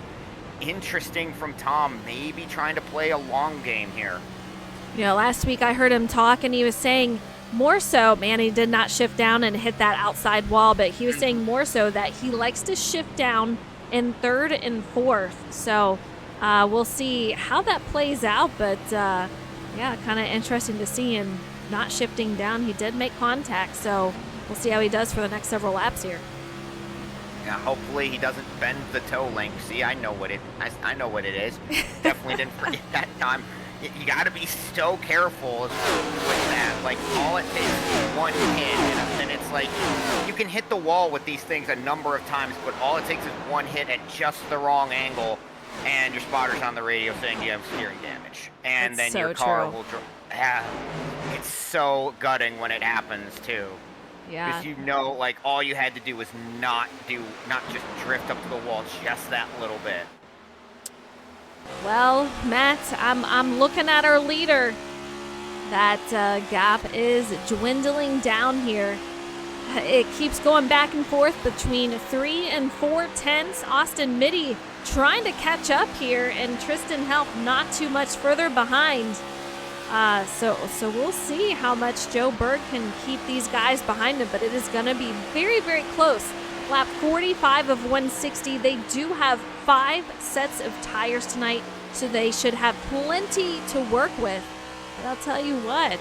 interesting from Tom, maybe trying to play a long game here. You know, last week I heard him talk and he was saying more so, man, he did not shift down and hit that outside wall, but he was saying more so that he likes to shift down in third and fourth. So we'll see how that plays out, but yeah, kind of interesting to see him not shifting down. He did make contact, so we'll see how he does for the next several laps here. Yeah, hopefully he doesn't bend the toe link. See, I know what it is. Definitely didn't forget that time. You got to be so careful with that. Like, all it takes is one hit, and it's like, you can hit the wall with these things a number of times, but all it takes is one hit at just the wrong angle, and your spotter's on the radio saying you have steering damage. And That's then so your car true. will it's so gutting when it happens, too. Yeah. Because you know, like, all you had to do was not just drift up to the wall just that little bit. Well, Matt, I'm looking at our leader. That gap is dwindling down here. It keeps going back and forth between 3 and 4 tenths. Austin Mitty trying to catch up here, and Tristan Help not too much further behind. So we'll see how much Joe Berg can keep these guys behind him, but it is going to be very, very close. Lap 45 of 160. They do have 5 sets of tires tonight, so they should have plenty to work with. But I'll tell you what,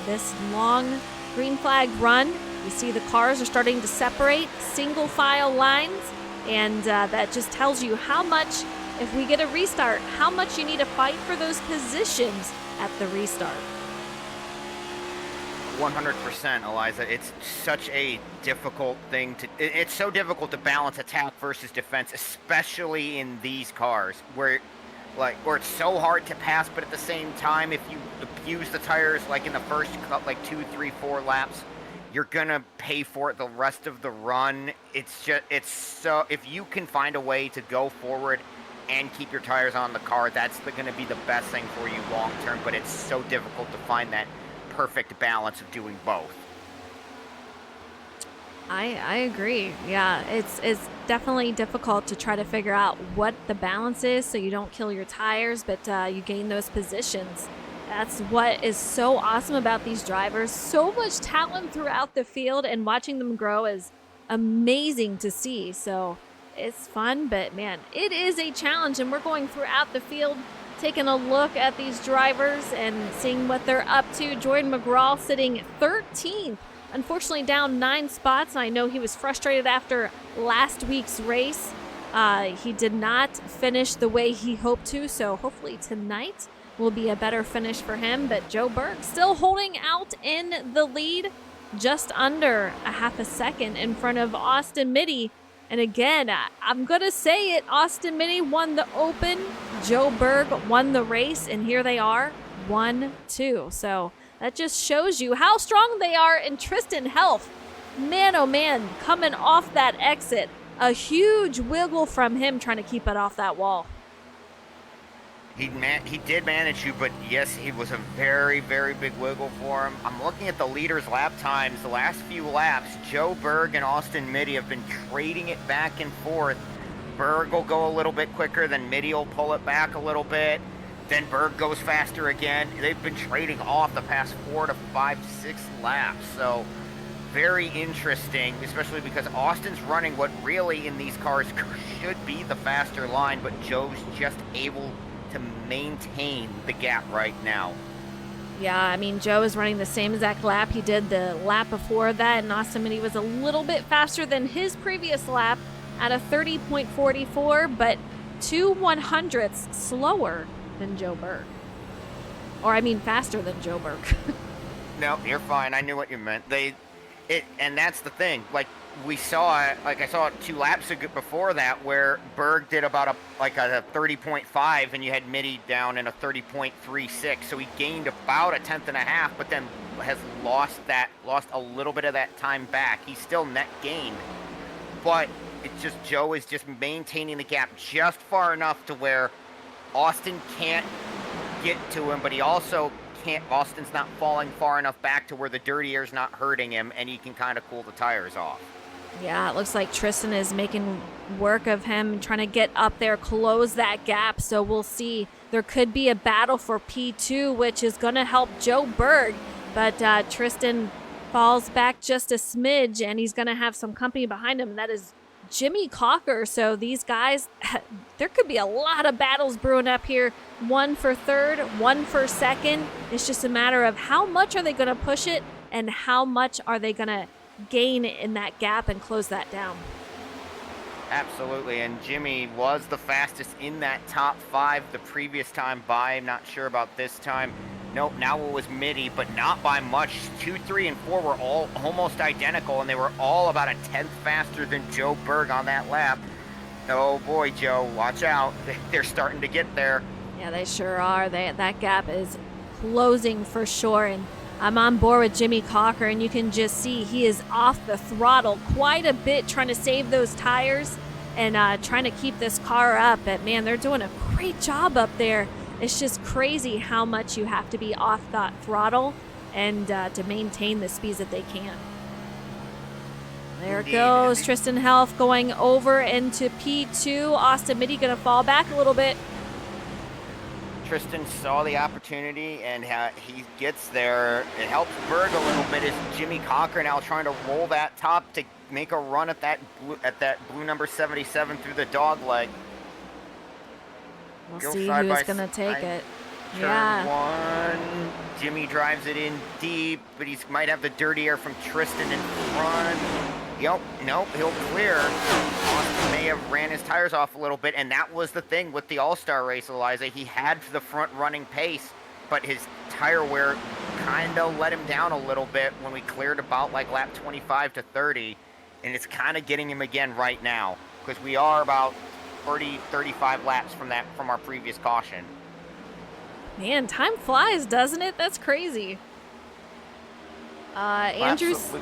this long green flag run, you see the cars are starting to separate, single file lines, and that just tells you how much, if we get a restart, how much you need to fight for those positions at the restart. 100%, Eliza. It's such a difficult thing it's so difficult to balance attack versus defense, especially in these cars where it's so hard to pass, but at the same time, if you abuse the tires like in the first 2, 3, 4 laps, you're gonna pay for it the rest of the run. If you can find a way to go forward and keep your tires on the car, that's going to be the best thing for you long term, but it's so difficult to find that perfect balance of doing both. I agree. Yeah, it's definitely difficult to try to figure out what the balance is so you don't kill your tires, but you gain those positions. That's what is so awesome about these drivers. So much talent throughout the field, and watching them grow is amazing to see. So it's fun, but man, it is a challenge, and we're going throughout the field taking a look at these drivers and seeing what they're up to. Jordan McGraw sitting 13th, unfortunately down 9 spots. I know he was frustrated after last week's race. He did not finish the way he hoped to, so hopefully tonight will be a better finish for him. But Joe Berg still holding out in the lead, just under a half a second in front of Austin Mitty. And again, I'm going to say it, Austin Mitty won the Open, Joe Berg won the race, and here they are, 1-2. So that just shows you how strong they are. And Tristan Helf, man, oh man, coming off that exit, a huge wiggle from him trying to keep it off that wall. He did manage to, but yes, it was a very, very big wiggle for him. I'm looking at the leaders' lap times. The last few laps, Joe Berg and Austin Mitty have been trading it back and forth. Berg will go a little bit quicker, then Mitty will pull it back a little bit. Then Berg goes faster again. They've been trading off the past 4 to 5, 6 laps. So very interesting, especially because Austin's running what really in these cars should be the faster line, but Joe's just able to maintain the gap right now. Yeah, I mean, Joe is running the same exact lap he did the lap before that, and Austin Mitty was a little bit faster than his previous lap at a 30.44, but 2 100ths slower than Joe Berg. Or, I mean, faster than Joe Berg. No, you're fine. I knew what you meant. And that's the thing. Like, I saw it 2 laps ago before that, where Berg did about a 30.5, and you had Mitty down in a 30.36. So he gained about a 10th and a half, but then has lost a little bit of that time back. He's still net gained, but it's just Joe is just maintaining the gap just far enough to where Austin can't get to him, but he also can't. Austin's not falling far enough back to where the dirty air's not hurting him, and he can kind of cool the tires off. Yeah, it looks like Tristan is making work of him, trying to get up there, close that gap. So we'll see. There could be a battle for P2, which is going to help Joe Berg. But Tristan falls back just a smidge, and he's going to have some company behind him. That is Jimmy Cocker. So these guys, there could be a lot of battles brewing up here. One for third, one for second. It's just a matter of how much are they going to push it and how much are they going to gain in that gap and close that down. Absolutely, and Jimmy was the fastest in that top 5 the previous time by. I'm not sure about this time. Nope, now it was Mitty, but not by much. 2, 3, and 4 were all almost identical, and they were all about a 10th faster than Joe Berg on that lap. Oh boy, Joe, watch out. They're starting to get there. Yeah, they sure are. That gap is closing for sure, and I'm on board with Jimmy Cocker, and you can just see he is off the throttle quite a bit, trying to save those tires and trying to keep this car up. But man, they're doing a great job up there. It's just crazy how much you have to be off that throttle and to maintain the speeds that they can. There it goes. Tristan Helf going over into P2. Austin Mitty going to fall back a little bit. Tristan saw the opportunity, and he gets there. It helps Berg a little bit as Jimmy Cocker now trying to roll that top to make a run at that blue number 77 through the dog leg. We'll see who's going to take it. Turn 1. Jimmy drives it in deep, but he might have the dirty air from Tristan in front. Yep, nope, he'll clear. Austin may have ran his tires off a little bit, and that was the thing with the All-Star race, Eliza. He had the front running pace, but his tire wear kind of let him down a little bit when we cleared about like lap 25 to 30, and it's kind of getting him again right now, because we are about 35 laps from our previous caution. Man, time flies, doesn't it? That's crazy. Absolutely.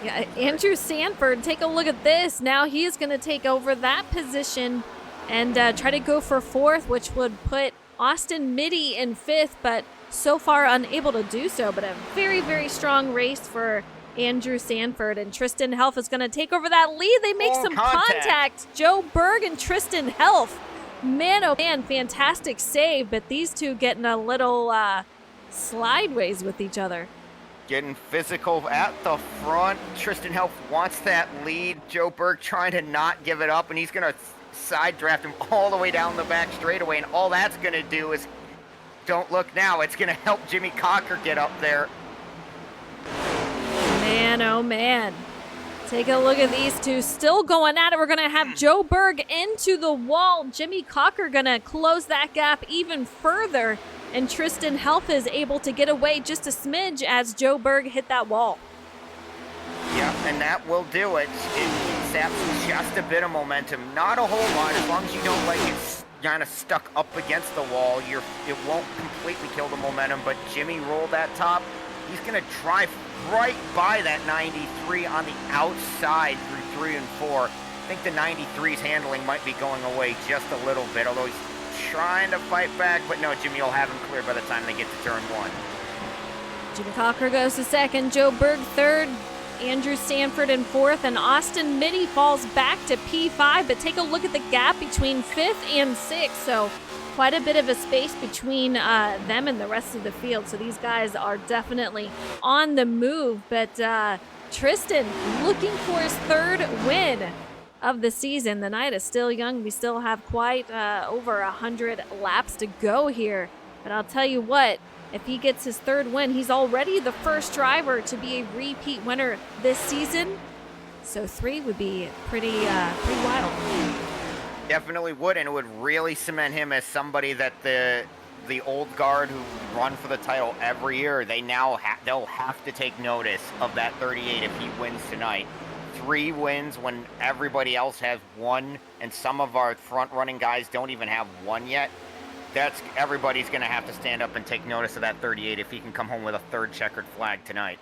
Yeah, Andrew Sanford, take a look at this. Now he's going to take over that position and try to go for 4th, which would put Austin Mitty in 5th, but so far unable to do so. But a very, very strong race for Andrew Sanford, and Tristan Helf is going to take over that lead. They make some contact. Joe Berg and Tristan Helf. Man, oh man, fantastic save, but these two getting a little slideways with each other. Getting physical at the front. Tristan Helf wants that lead. Joe Berg trying to not give it up, and he's going to side draft him all the way down the back straightaway, and all that's going to do is, don't look now, it's going to help Jimmy Cocker get up there. Man, oh man. Take a look at these two still going at it. We're going to have Joe Berg into the wall. Jimmy Cocker going to close that gap even further. And Tristan Helf is able to get away just a smidge as Joe Berg hit that wall. Yep, and that will do it. It saps just a bit of momentum. Not a whole lot. As long as you don't like it kind of stuck up against the wall, it won't completely kill the momentum. But Jimmy rolled that top. He's going to drive right by that 93 on the outside through 3 and 4. I think the 93's handling might be going away just a little bit, although he's trying to fight back, but no, Jimmy will have him clear by the time they get to turn 1. Jimmy Cocker goes to 2nd, Joe Berg 3rd, Andrew Sanford in 4th, and Austin Mitty falls back to P5, but take a look at the gap between 5th and 6th, so quite a bit of a space between them and the rest of the field, so these guys are definitely on the move, but Tristan looking for his 3rd win of the season. The night is still young. We still have quite over 100 laps to go here. But I'll tell you what, if he gets his 3rd win, he's already the first driver to be a repeat winner this season. So 3 would be pretty wild. Definitely would, and it would really cement him as somebody that the old guard who run for the title every year, they'll have to take notice of that 38 if he wins tonight. 3 wins when everybody else has 1, and some of our front-running guys don't even have 1 yet. Everybody's going to have to stand up and take notice of that 38 if he can come home with a 3rd checkered flag tonight.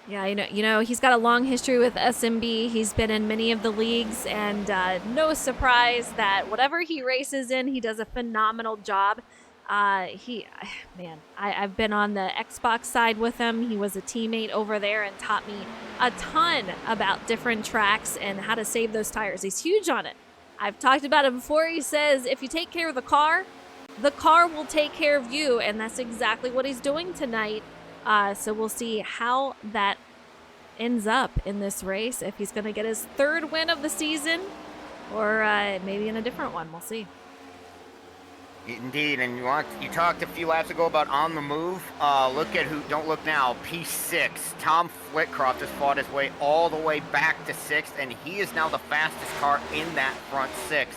Yeah, you know, he's got a long history with SnB. He's been in many of the leagues, and no surprise that whatever he races in, he does a phenomenal job. Man, I've been on the Xbox side with him. He was a teammate over there and taught me a ton about different tracks and how to save those tires. He's huge on it. I've talked about it before. He says if you take care of the car will take care of you, and that's exactly what he's doing tonight. So we'll see how that ends up in this race, if he's going to get his 3rd win of the season or maybe in a different one. We'll see. Indeed, and you talked a few laps ago about on the move. Look at who, don't look now, P6. Tom Flitcroft has fought his way all the way back to 6th, and he is now the fastest car in that front 6.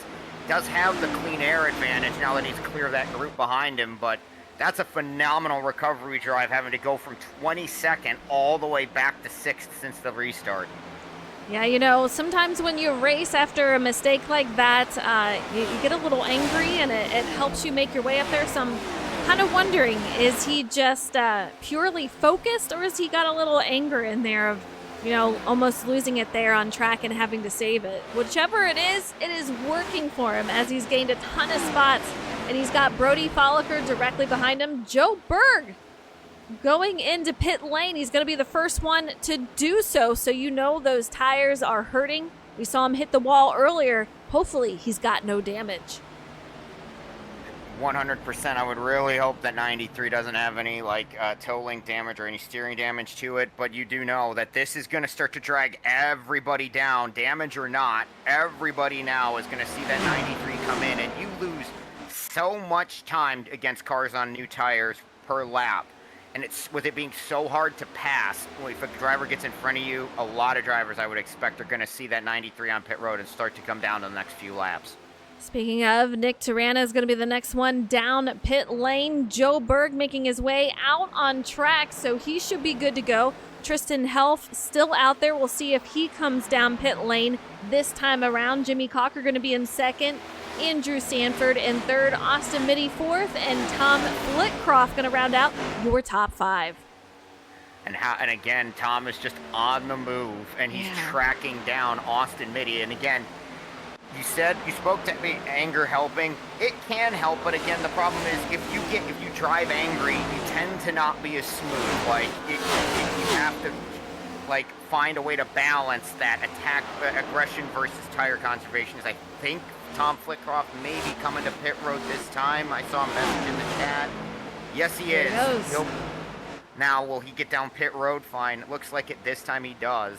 Does have the clean air advantage now that he's clear of that group behind him, but that's a phenomenal recovery drive, having to go from 22nd all the way back to 6th since the restart. Yeah, sometimes when you race after a mistake like that, you get a little angry, and it helps you make your way up there. So I'm kind of wondering, is he just purely focused, or has he got a little anger in there of, almost losing it there on track and having to save it? Whichever it is working for him, as he's gained a ton of spots, and he's got Brody Folliker directly behind him. Joe Berg going into pit lane. He's going to be the first one to do so. So those tires are hurting. We saw him hit the wall earlier. Hopefully he's got no damage. 100%. I would really hope that 93 doesn't have any toe link damage or any steering damage to it, but you do know that this is going to start to drag everybody down, damage or not. Everybody now is going to see that 93 come in, and you lose so much time against cars on new tires per lap. And it's with it being so hard to pass, if a driver gets in front of you, a lot of drivers I would expect are going to see that 93 on pit road and start to come down to the next few laps. Speaking of, Nick Tarana is going to be the next one down pit lane. Joe Berg making his way out on track, so he should be good to go. Tristan Helf still out there. We'll see if he comes down pit lane this time around. Jimmy Cocker going to be in 2nd. Andrew Sanford in 3rd, Austin Mitty 4th, and Tom Flitcroft going to round out your top 5. And again, Tom is just on the move, and he's tracking down Austin Mitty. And again, you spoke to me, anger helping. It can help, but again, the problem is if you drive angry, you tend to not be as smooth. You have to find a way to balance that attack aggression versus tire conservation. As I think Tom Flitcroft may be coming to pit road this time. I saw a message in the chat. Yes, he is. Now, will he get down pit road? Fine. It looks like it this time he does.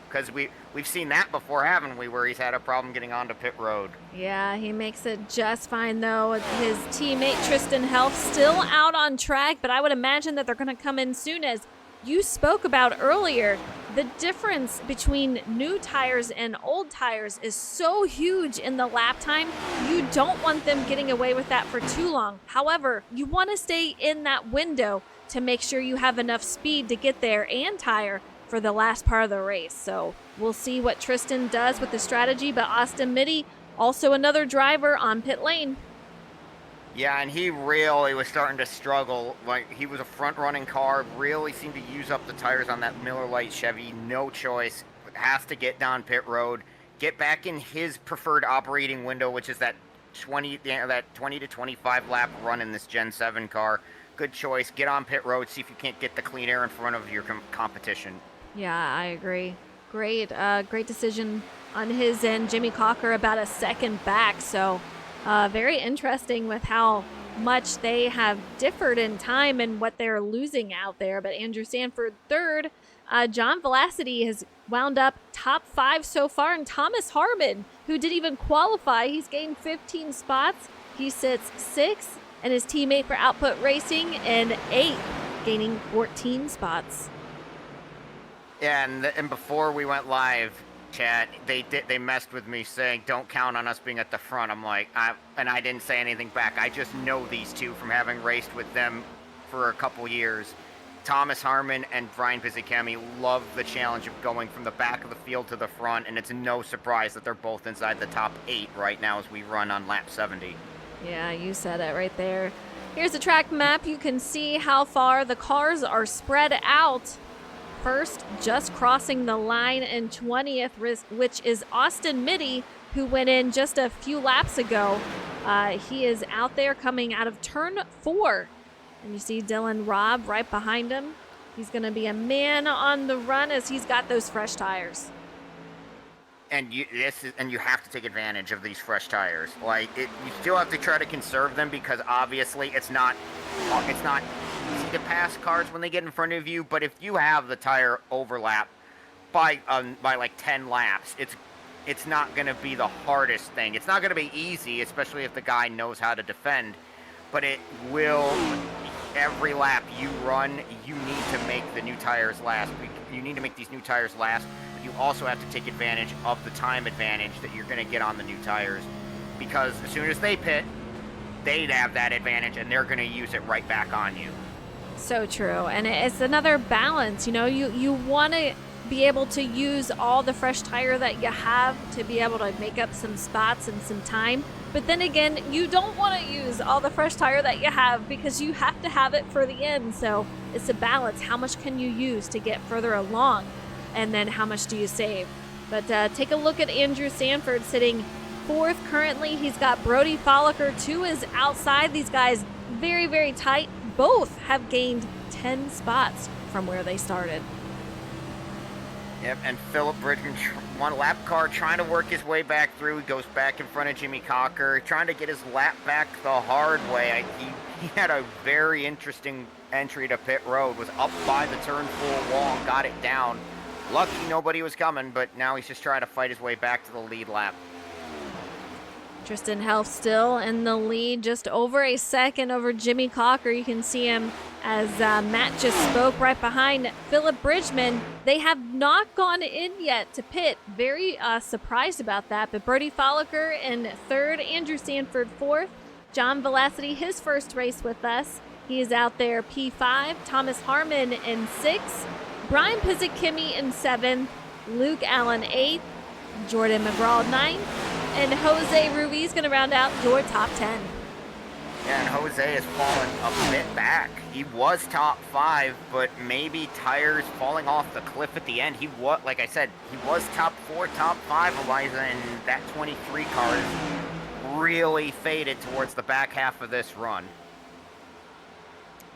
Because we've seen that before, haven't we, where he's had a problem getting onto pit road. Yeah, he makes it just fine, though. His teammate Tristan Helf still out on track, but I would imagine that they're going to come in soon. As you spoke about earlier, the difference between new tires and old tires is so huge in the lap time. You don't want them getting away with that for too long. However, you want to stay in that window to make sure you have enough speed to get there and tire for the last part of the race. So we'll see what Tristan does with the strategy, but Austin Mitty, also another driver on pit lane. Yeah, and he really was starting to struggle. He was a front-running car, really seemed to use up the tires on that Miller Lite Chevy. No choice, has to get down pit road, get back in his preferred operating window, which is that 20 to 25 lap run in this Gen 7 car. Good choice. Get on pit road, see if you can't get the clean air in front of your competition. Yeah, I agree. Great decision on his end. Jimmy Cocker about a second back, so very interesting with how much they have differed in time and what they're losing out there. But Andrew Sanford 3rd. John Velocity has wound up top 5 so far, and Thomas Harmon, who didn't even qualify, he's gained 15 spots. He sits 6th, and his teammate for Output Racing in 8th, gaining 14 spots. Yeah, and before we went live, chat, they messed with me saying don't count on us being at the front. I'm like, and I didn't say anything back. I just know these two from having raced with them for a couple years. Thomas Harmon and Brian Pizzichemi love the challenge of going from the back of the field to the front, and it's no surprise that they're both inside the top 8 right now as we run on lap 70. Yeah, you said it right there. Here's a track map. You can see how far the cars are spread out first, just crossing the line, and 20th, which is Austin Mitty, who went in just a few laps ago. He is out there coming out of turn 4. And you see Dylan Robb right behind him. He's going to be a man on the run as he's got those fresh tires. And you have to take advantage of these fresh tires. You still have to try to conserve them because obviously it's not easy to pass cars when they get in front of you. But if you have the tire overlap by like 10 laps, it's not going to be the hardest thing. It's not going to be easy, especially if the guy knows how to defend. But it will. Every lap you run, you need to make the new tires last. You need to make these new tires last, but you also have to take advantage of the time advantage that you're going to get on the new tires, because as soon as they pit, they'd have that advantage, and they're going to use it right back on you. So true, and it's another balance. You know, you want to be able to use all the fresh tire that you have to be able to make up some spots and some time. But then again, you don't want to use all the fresh tire that you have because you have to have it for the end. So it's a balance. How much can you use to get further along? And then how much do you save? But take a look at Andrew Sanford sitting 4th currently. He's got Brody Folliker to his outside. These guys very, very tight. Both have gained 10 spots from where they started. Yep, and Philip Bridgman, one lap car, trying to work his way back through. He goes back in front of Jimmy Cocker, trying to get his lap back the hard way. He had a very interesting entry to pit road, was up by the turn 4 wall and got it down. Lucky nobody was coming, but now he's just trying to fight his way back to the lead lap. Tristan Helf still in the lead, just over a second over Jimmy Cocker. You can see him as Matt just spoke right behind Philip Bridgman. They have not gone in yet to pit. Very surprised about that. But Brody Folliker in 3rd, Andrew Sanford 4th, John Velocity, his first race with us. He is out there P5, Thomas Harmon in 6th, Brian Pizzikimi in 7th, Luke Allen 8th, Jordan McGraw 9th, and Jose Ruiz going to round out your top 10. Yeah, and Jose has fallen a bit back. He was top 5, but maybe tires falling off the cliff at the end. He was, like I said, he was top 4, top 5, Eliza, and that 23 car is really faded towards the back half of this run.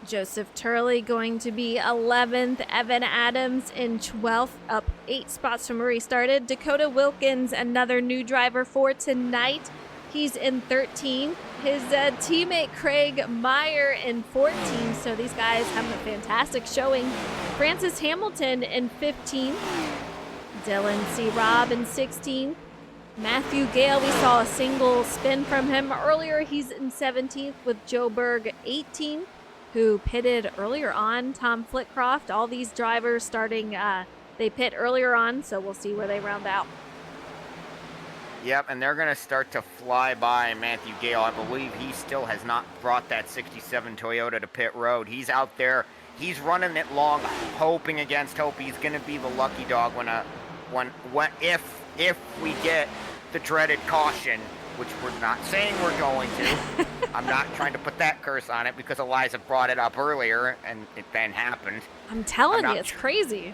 Joseph Turley going to be 11th. Evan Adams in 12th, up 8 spots from where he started. Dakota Wilkins, another new driver for tonight. He's in 13th. His teammate Craig Meyer in 14th. So these guys have a fantastic showing. Francis Hamilton in 15th. Dylan C. Robb in 16th. Matthew Gale, we saw a single spin from him earlier. He's in 17th with Joe Berg 18th. Who pitted earlier on. Tom Flitcroft, all these drivers starting, they pit earlier on, so we'll see where they round out. Yep, and they're going to start to fly by Matthew Gale. I believe he still has not brought that 67 Toyota to pit road. He's out there. He's running it long, hoping against hope. He's going to be the lucky dog if we get the dreaded caution, which we're not saying we're going to. I'm not trying to put that curse on it because Eliza brought it up earlier and it then happened. I'm telling you, it's crazy.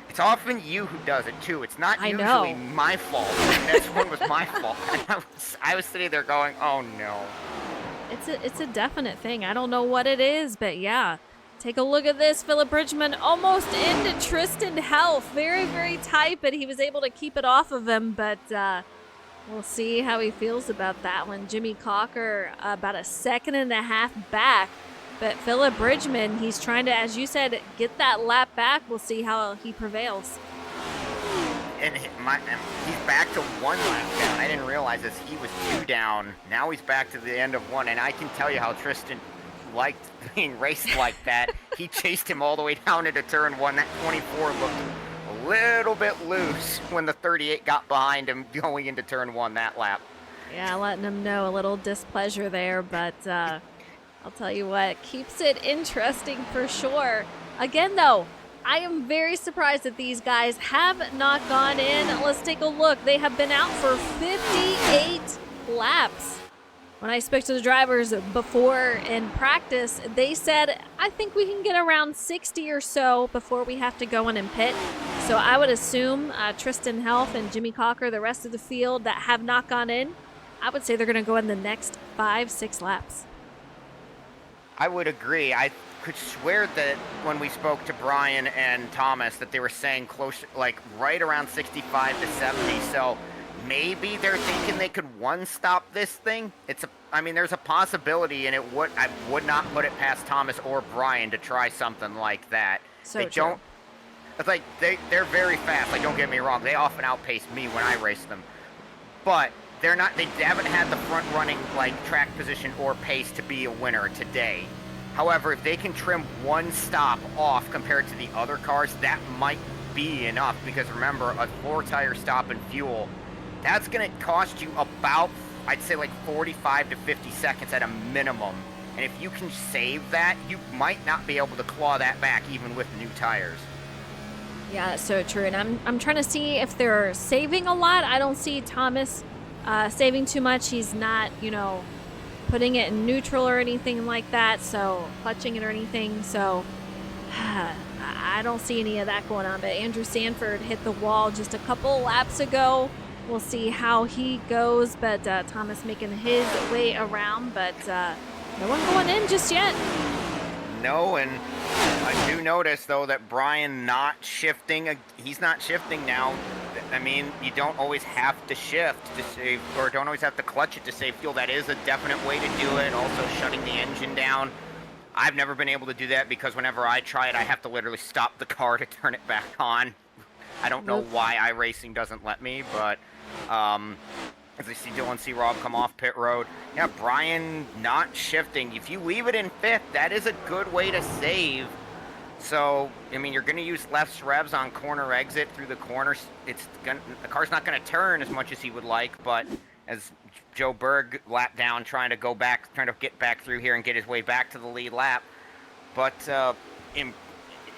It's often you who does it too. It's not usually my fault. This one was my fault. I was sitting there going, oh no. It's a definite thing. I don't know what it is, but yeah. Take a look at this. Philip Bridgman almost into Tristan Helf. Very, very tight, but he was able to keep it off of him, but we'll see how he feels about that one. Jimmy Cocker about a second and a half back. But Philip Bridgman, he's trying to, as you said, get that lap back. We'll see how he prevails. And he's back to 1 lap down. I didn't realize this. He was 2 down. Now he's back to the end of 1. And I can tell you how Tristan liked being raced like that. He chased him all the way down into turn 1. That 24 looked a little bit loose when the 38 got behind him going into turn 1 that lap. Yeah, letting him know a little displeasure there, but I'll tell you what, keeps it interesting for sure. Again, though, I am very surprised that these guys have not gone in. Let's take a look. They have been out for 58 laps. When I spoke to the drivers before in practice, they said, I think we can get around 60 or so before we have to go in and pit. So I would assume Tristan Health and Jimmy Cocker, the rest of the field that have not gone in, I would say they're going to go in the next 5-6 laps. I would agree. I could swear that when we spoke to Brian and Thomas that they were saying close, like right around 65 to 70. So maybe they're thinking they could one-stop this thing. I mean, there's a possibility, and I would not put it past Thomas or Brian to try something like that. So they true. don't. It's like they're very fast. Like, don't get me wrong. They often outpace me when I race them, but they're not. They haven't had the front-running like track position or pace to be a winner today. However, if they can trim one stop off compared to the other cars, that might be enough. Because remember, a 4-tire stop in fuel, that's going to cost you about, I'd say, like 45 to 50 seconds at a minimum. And if you can save that, you might not be able to claw that back even with new tires. Yeah, that's so true. And I'm trying to see if they're saving a lot. I don't see Thomas saving too much. He's not, putting it in neutral or anything like that, so clutching it or anything. So I don't see any of that going on. But Andrew Sanford hit the wall just a couple laps ago. We'll see how he goes, but Thomas making his way around, but no one going in just yet. No, and I do notice, though, that Brian not shifting. He's not shifting now. I mean, you don't always have to shift to save, or don't always have to clutch it to save fuel. That is a definite way to do it. Also, shutting the engine down. I've never been able to do that because whenever I try it, I have to literally stop the car to turn it back on. I don't know why iRacing doesn't let me, but as I see Dylan C. Rob come off pit road. Yeah, Brian not shifting. If you leave it in 5th, that is a good way to save. So, I mean, you're going to use left revs on corner exit through the corners. The car's not going to turn as much as he would like, but as Joe Berg lap down, trying to get back through here and get his way back to the lead lap. But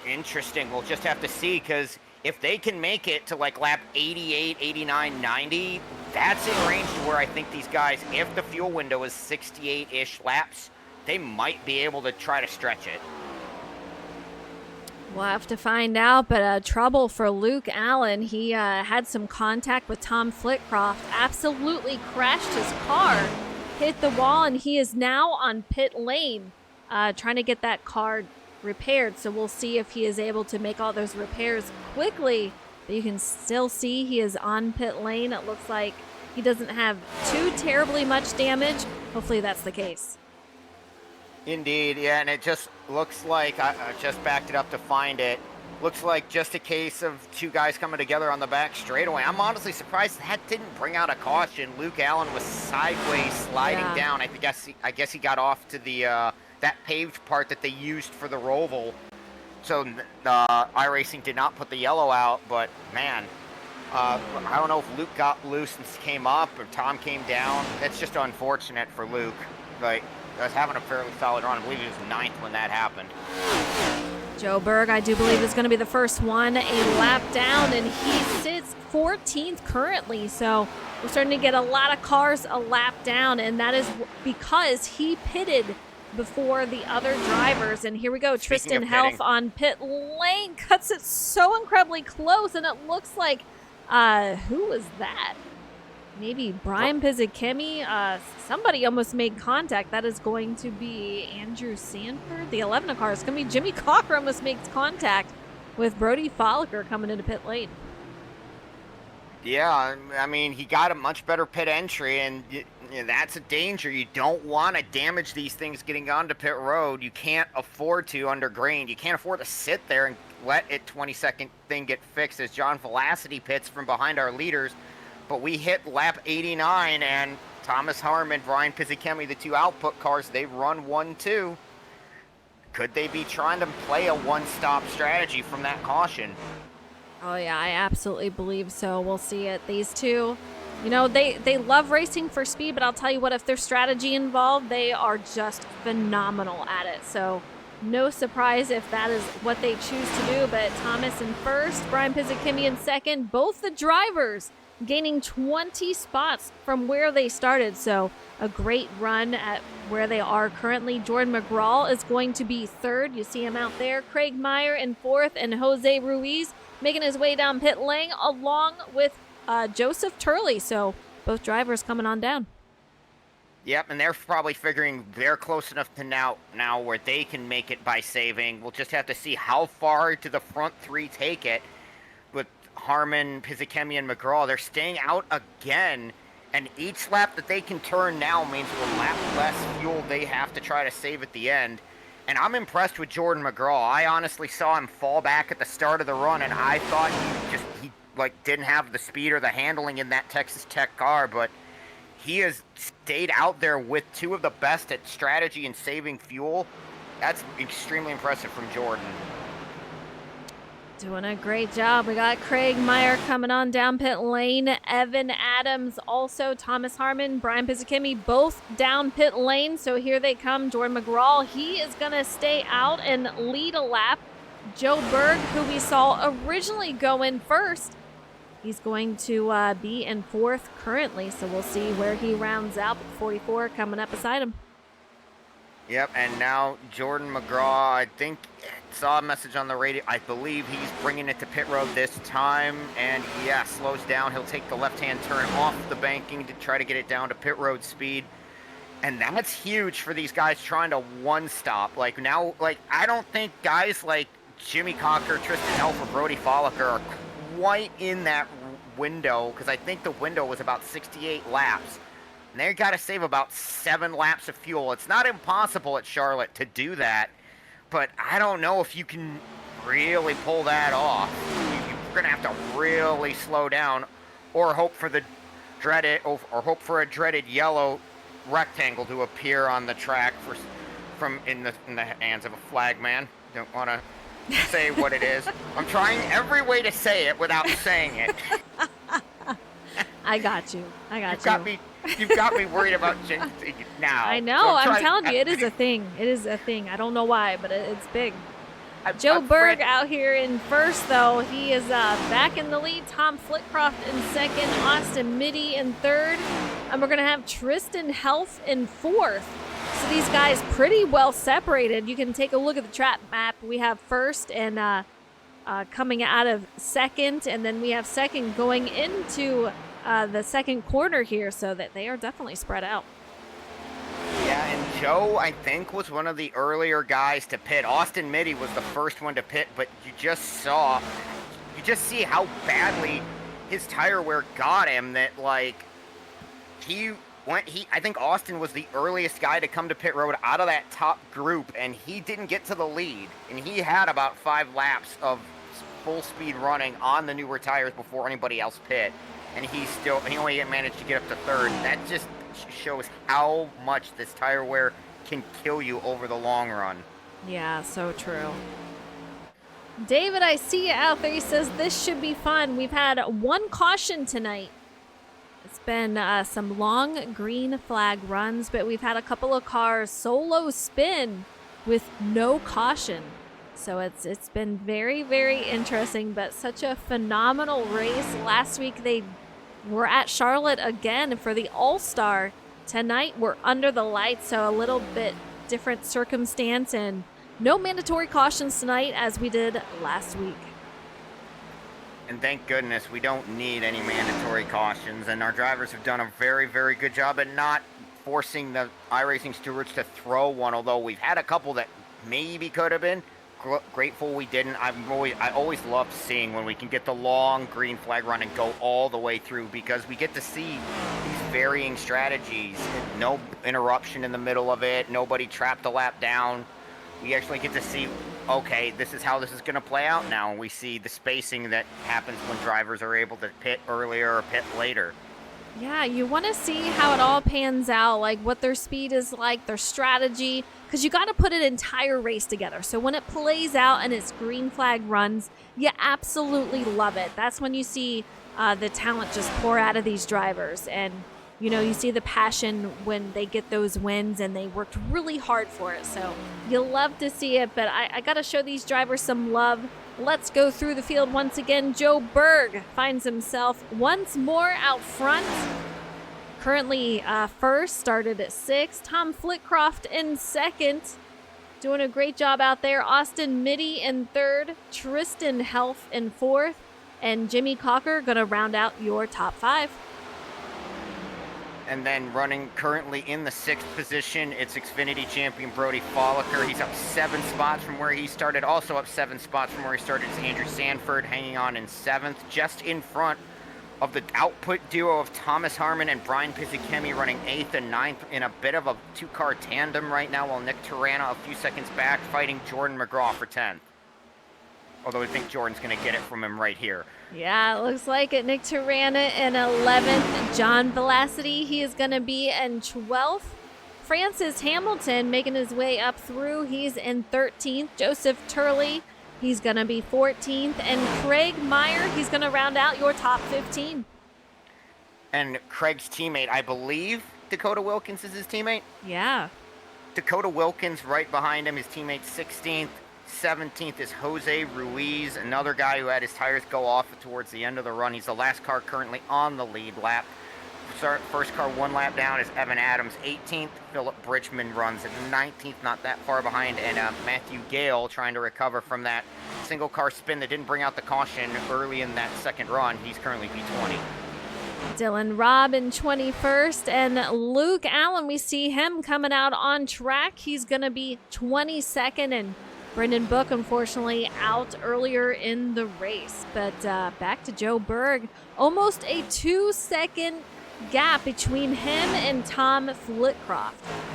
interesting. We'll just have to see, because if they can make it to like lap 88, 89, 90, that's in range to where I think these guys, if the fuel window is 68-ish laps, they might be able to try to stretch it. We'll have to find out, but trouble for Luke Allen. He had some contact with Tom Flitcroft, absolutely crashed his car, hit the wall, and he is now on pit lane trying to get that car repaired. So we'll see if he is able to make all those repairs quickly. But you can still see he is on pit lane. It looks like he doesn't have too terribly much damage. Hopefully that's the case. Indeed, yeah, and it just looks like, I just backed it up to find it, looks like just a case of two guys coming together on the back straightaway. I'm honestly surprised that didn't bring out a caution. Luke Allen was sideways sliding down. I guess he got off to the that paved part that they used for the roval. So iRacing did not put the yellow out, but man, I don't know if Luke got loose and came up or Tom came down. That's just unfortunate for Luke. Like, I was having a fairly solid run. I believe he was 9th when that happened. Joe Berg, I do believe, is going to be the first one a lap down, and he sits 14th currently. So we're starting to get a lot of cars a lap down, and that is because he pitted before the other drivers. And here we go. Tristan Health on pit lane cuts it so incredibly close, and it looks like, who was that? Maybe Brian Pizzikemi. Somebody almost made contact. That is going to be Andrew Sanford. The 11 car is going to be Jimmy Cocker almost makes contact with Brody Folliker coming into pit lane. Yeah, I mean, he got a much better pit entry, and that's a danger. You don't want to damage these things getting onto pit road. You can't afford to under green. You can't afford to sit there and let it 20-second thing get fixed as John Velocity pits from behind our leaders. But we hit lap 89, and Thomas Harmon, Brian Pizzikemi, the two output cars, they run 1-2. Could they be trying to play a one-stop strategy from that caution? Oh, yeah, I absolutely believe so. We'll see it. These two, they love racing for speed, but I'll tell you what, if there's strategy involved, they are just phenomenal at it. So no surprise if that is what they choose to do. But Thomas in first, Brian Pizzikemi in second, both the drivers gaining 20 spots from where they started. So a great run at where they are currently. Jordan McGraw is going to be third. You see him out there. Craig Meyer in fourth, and Jose Ruiz making his way down pit lane along with Joseph Turley. So both drivers coming on down. Yep, and they're probably figuring they're close enough to now where they can make it by saving. We'll just have to see how far to the front three take it. With Harmon, Pizzichemi, and McGraw, they're staying out again, and each lap that they can turn now means a lap less fuel they have to try to save at the end. And I'm impressed with Jordan McGraw. I honestly saw him fall back at the start of the run, and I thought he didn't have the speed or the handling in that Texas Tech car, but he has stayed out there with two of the best at strategy and saving fuel. That's extremely impressive from Jordan. Doing a great job. We got Craig Meyer coming on down pit lane. Evan Adams, also Thomas Harmon, Brian Pizzichemi, both down pit lane. So here they come. Jordan McGraw, he is going to stay out and lead a lap. Joe Berg, who we saw originally go in first, he's going to be in fourth currently, so we'll see where he rounds out. 44 coming up beside him. Yep, and now Jordan McGraw, I think, saw a message on the radio. I believe he's bringing it to pit road this time, and yeah, slows down. He'll take the left-hand turn off the banking to try to get it down to pit road speed. And that's huge for these guys trying to one-stop. I don't think guys like Jimmy Cocker, Tristan Elf, or Brody Folliker are quite in that window, because I think the window was about 68 laps. And they got to save about 7 laps of fuel. It's not impossible at Charlotte to do that, but I don't know if you can really pull that off. You're going to have to really slow down, or hope for a dreaded yellow rectangle to appear on the track in the hands of a flagman. Don't want to say what it is. I'm trying every way to say it without saying it. I got you. You've got me worried about jinxing it now. I know. So I'm telling you, it is a thing. It is a thing. I don't know why, but it's big. Joe Berg out here in first, though. He is back in the lead. Tom Flitcroft in second. Austin Mitty in third. And we're going to have Tristan Health in fourth. So these guys pretty well separated. You can take a look at the track map. We have first and coming out of second, and then we have second going into the second corner here, so that they are definitely spread out. Yeah, and Joe, I think, was one of the earlier guys to pit. Austin Mitty was the first one to pit, but you just see how badly his tire wear got him that, I think Austin was the earliest guy to come to pit road out of that top group, and he didn't get to the lead. And he had about 5 laps of full speed running on the newer tires before anybody else pit. And he only managed to get up to third. That just shows how much this tire wear can kill you over the long run. Yeah, so true. David, I see you out there. He says this should be fun. We've had 1 caution tonight. It's been some long green flag runs, but we've had a couple of cars solo spin with no caution. So it's been very, very interesting, but such a phenomenal race. Last week they were at Charlotte again for the All-Star. Tonight we're under the lights, so a little bit different circumstance, and no mandatory cautions tonight as we did last week. And thank goodness we don't need any mandatory cautions, and our drivers have done a very, very good job at not forcing the iRacing stewards to throw one, although we've had a couple that maybe could have been. Grateful we didn't. I always loved seeing when we can get the long green flag run and go all the way through, because we get to see these varying strategies. No interruption in the middle of it. Nobody trapped a lap down. We actually get to see, okay, this is how this is going to play out now. We see the spacing that happens when drivers are able to pit earlier or pit later. Yeah, you want to see how it all pans out, like what their speed is like, their strategy, because you got to put an entire race together. So when it plays out and it's green flag runs, you absolutely love it. That's when you see the talent just pour out of these drivers. And, you know, you see the passion when they get those wins, and they worked really hard for it. So you love to see it, but I got to show these drivers some love. Let's go through the field once again. Joe Berg finds himself once more out front. Currently first, started at 6th. Tom Flitcroft in 2nd. Doing a great job out there. Austin Mitty in 3rd. Tristan Helf in 4th. And Jimmy Cocker going to round out your top 5. And then running currently in the 6th position, it's Xfinity champion Brody Folliker. He's up 7 spots from where he started. Also up 7 spots from where he started is Andrew Sanford, hanging on in 7th, just in front of the output duo of Thomas Harmon and Brian Pizzikemi, running 8th and 9th in a bit of a 2-car tandem right now, while Nick Turana a few seconds back fighting Jordan McGraw for 10th. Although I think Jordan's going to get it from him right here. Yeah, it looks like it. Nick Turana in 11th. John Velocity, he is going to be in 12th. Francis Hamilton making his way up through. He's in 13th. Joseph Turley, he's going to be 14th. And Craig Meyer, he's going to round out your top 15. And Craig's teammate, I believe Dakota Wilkins is his teammate? Yeah. Dakota Wilkins right behind him, his teammate 16th. 17th is Jose Ruiz, another guy who had his tires go off towards the end of the run. He's the last car currently on the lead lap. First car 1 lap down is Evan Adams, 18th. Philip Bridgman runs at 19th, not that far behind. And Matthew Gale trying to recover from that single car spin that didn't bring out the caution early in that second run. He's currently P20. Dylan Robb in 21st. And Luke Allen, we see him coming out on track. He's going to be 22nd. And Brendan Book, unfortunately, out earlier in the race. But back to Joe Berg. Almost a 2-second gap between him and Tom Flitcroft.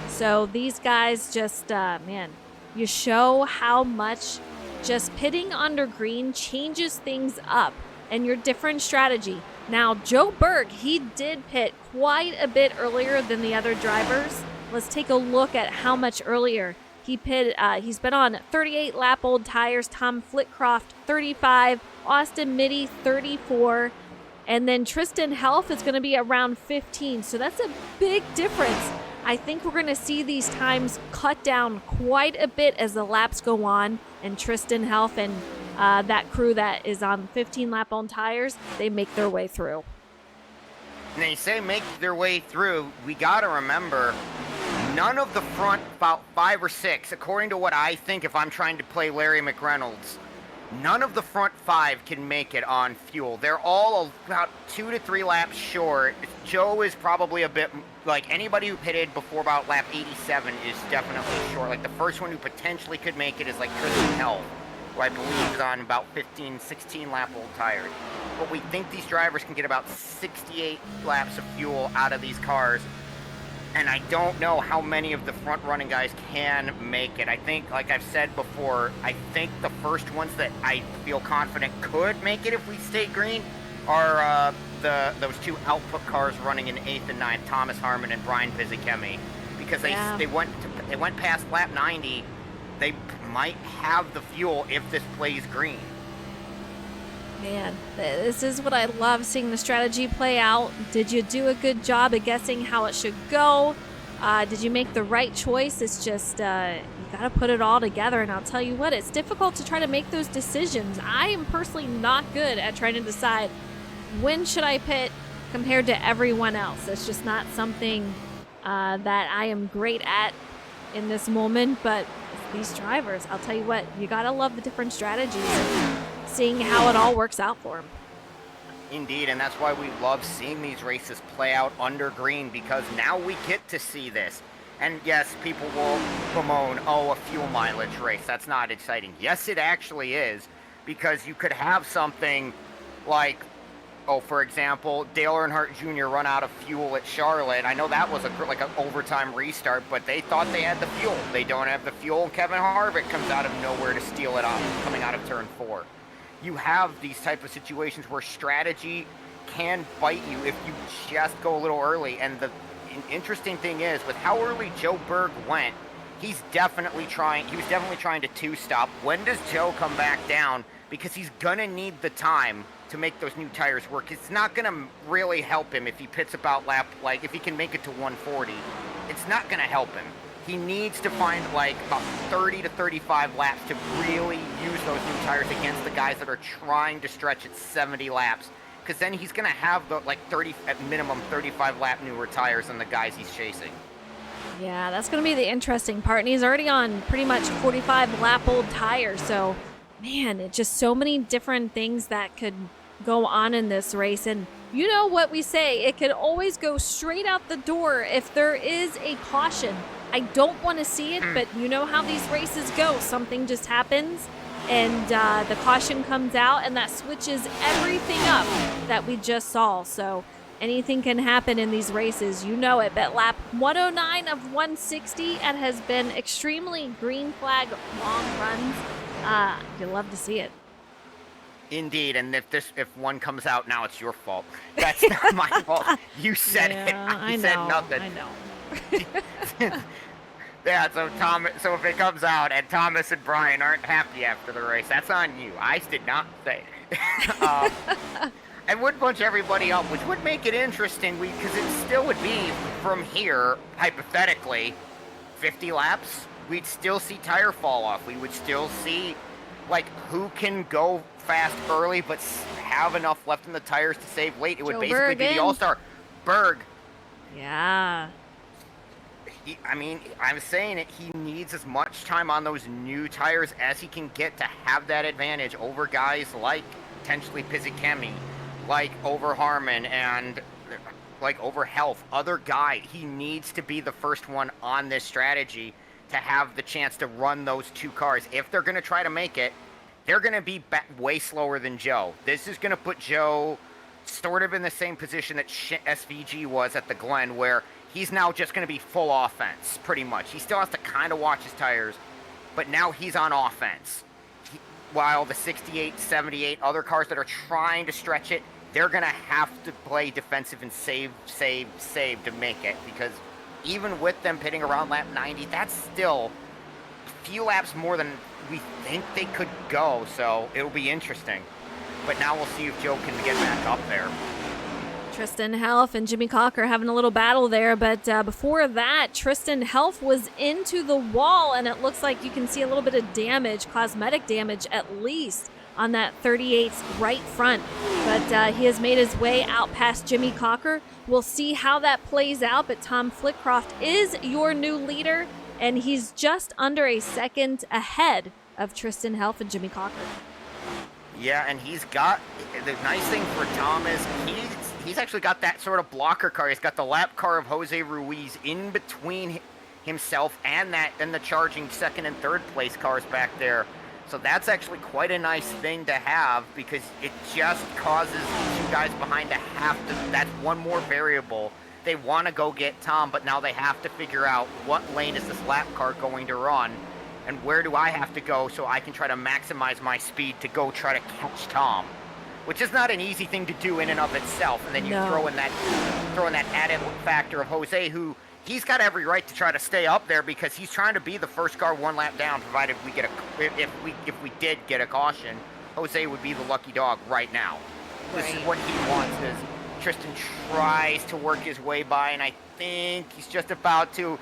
So these guys just, man, you show how much just pitting under green changes things up and your different strategy. Now, Joe Berg, he did pit quite a bit earlier than the other drivers. Let's take a look at how much earlier. He's been on 38 lap old tires. Tom Flitcroft 35, Austin Mitty 34, and then Tristan Helf is going to be around 15. So that's a big difference. I think we're going to see these times cut down quite a bit as the laps go on, and Tristan Helf and that crew that is on 15 lap old tires, they make their way through. And they say make their way through. We got to remember, none of the front, about 5 or 6, according to what I think if I'm trying to play Larry McReynolds, none of the front 5 can make it on fuel. They're all about 2 to 3 laps short. Joe is probably a bit, like anybody who pitted before about lap 87 is definitely short. Like the first one who potentially could make it is like Tristan Hell, who I believe is on about 15, 16 lap old tires. But we think these drivers can get about 68 laps of fuel out of these cars. And I don't know how many of the front-running guys can make it. I think, like I've said before, I think the first ones that I feel confident could make it if we stay green are those 2 output cars running in 8th and 9th, Thomas Harmon and Brian Pizzikemi, because they went past lap 90. They might have the fuel if this plays green. Man, this is what I love, seeing the strategy play out. Did you do a good job of guessing how it should go? Did you make the right choice? It's just, you got to put it all together. And I'll tell you what, it's difficult to try to make those decisions. I am personally not good at trying to decide when should I pit compared to everyone else. It's just not something that I am great at in this moment. But these drivers, I'll tell you what, you got to love the different strategies. Seeing how it all works out for him. Indeed, and that's why we love seeing these races play out under green, because now we get to see this. And yes, people will bemoan, oh, a fuel mileage race, that's not exciting. Yes, it actually is, because you could have something like, oh, for example, Dale Earnhardt Jr. run out of fuel at Charlotte. I know that was like an overtime restart, but they thought they had the fuel. They don't have the fuel, and Kevin Harvick comes out of nowhere to steal it off, coming out of turn 4. You have these type of situations where strategy can bite you if you just go a little early. And the interesting thing is, with how early Joe Berg went, he was definitely trying to 2-stop. When does Joe come back down? Because he's gonna need the time to make those new tires work. It's not gonna really help him if he pits about if he can make it to 140. It's not gonna help him. He needs to find like about 30 to 35 laps to really use those new tires against the guys that are trying to stretch at 70 laps. Because then he's going to have the like 30, at minimum 35 lap newer tires than the guys he's chasing. Yeah, that's going to be the interesting part. And he's already on pretty much 45 lap old tires. So, man, it's just so many different things that could go on in this race. And you know what we say, it could always go straight out the door if there is a caution. I don't want to see it, but you know how these races go. Something just happens and the caution comes out and that switches everything up that we just saw. So anything can happen in these races. You know it. But lap 109 of 160, it has been extremely green flag long runs. You love to see it. Indeed, and if one comes out now, it's your fault. That's not my fault. You said it. I said nothing. I know. Yeah, so if it comes out and Thomas and Brian aren't happy after the race, that's on you. I did not say it. I would bunch everybody up, which would make it interesting because it still would be from here, hypothetically, 50 laps. We'd still see tire fall off. We would still see like who can go fast early but have enough left in the tires to save late. It would basically be the all-star. Berg. Yeah. I'm saying it. He needs as much time on those new tires as he can get to have that advantage over guys like potentially Pizzikemi, like over Harmon, and like over Health. Other guy. He needs to be the first one on this strategy to have the chance to run those two cars. If they're going to try to make it, they're going to be way slower than Joe. This is going to put Joe sort of in the same position that SVG was at the Glen, where he's now just going to be full offense, pretty much. He still has to kind of watch his tires, but now he's on offense. While the 68, 78 other cars that are trying to stretch it, they're going to have to play defensive and save to make it, because even with them pitting around lap 90, that's still a few laps more than we think they could go, so it'll be interesting. But now we'll see if Joe can get back up there. Tristan Helf and Jimmy Cocker having a little battle there, but before that, Tristan Helf was into the wall, and it looks like you can see a little bit of damage, cosmetic damage at least, on that 38's right front. But he has made his way out past Jimmy Cocker. We'll see how that plays out, but Tom Flitcroft is your new leader, and he's just under a second ahead of Tristan Helf and Jimmy Cocker. Yeah, and he's got, the nice thing for Tom is he's actually got that sort of blocker car. He's got the lap car of Jose Ruiz in between himself and the charging second and third place cars back there. So that's actually quite a nice thing to have, because it just causes the two guys behind to have to, that's one more variable. They want to go get Tom, but now they have to figure out what lane is this lap car going to run, and where do I have to go so I can try to maximize my speed to go try to catch Tom, which is not an easy thing to do in and of itself. And then you throw in that added factor of Jose, who he's got every right to try to stay up there, because he's trying to be the first car one lap down, provided we get if we did get a caution. Jose would be the lucky dog right now. This is what he wants. Is Tristan tries to work his way by, and I think he's just about to.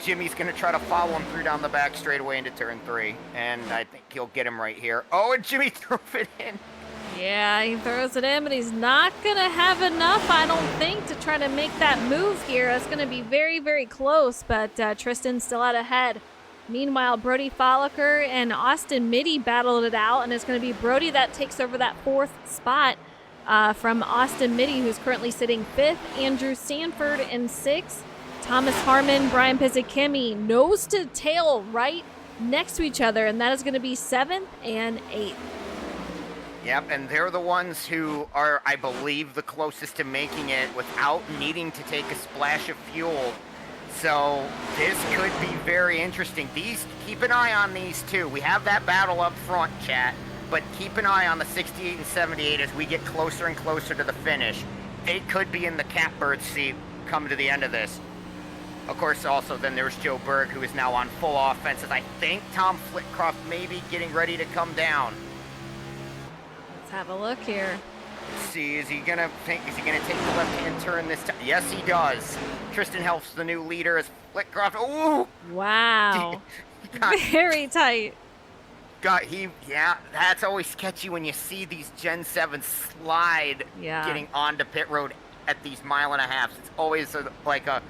Jimmy's going to try to follow him through down the back straightaway into turn 3, and I think he'll get him right here. Oh, and Jimmy threw it in. Yeah, he throws it in, but he's not going to have enough, I don't think, to try to make that move here. That's going to be very, very close, but Tristan's still out ahead. Meanwhile, Brody Folliker and Austin Mitty battled it out, and it's going to be Brody that takes over that 4th spot from Austin Mitty, who's currently sitting 5th, Andrew Sanford in 6th, Thomas Harmon, Brian Pizzikemi, nose to tail right next to each other, and that is going to be 7th and 8th. Yep, and they're the ones who are, I believe, the closest to making it without needing to take a splash of fuel. So this could be very interesting. Keep an eye on these two. We have that battle up front, chat, but keep an eye on the 68 and 78 as we get closer and closer to the finish. They could be in the catbird seat coming to the end of this. Of course, also, then there's Joe Berg, who is now on full offense, as I think Tom Flitcroft may be getting ready to come down. Let's have a look here. see, is he gonna take the left-hand turn this time? Yes, he does. Tristan Helf's the new leader as Flitcroft. Ooh! Wow. got, Very tight. Yeah, that's always sketchy when you see these Gen 7 slide getting onto pit road at these 1.5 miles. It's always like a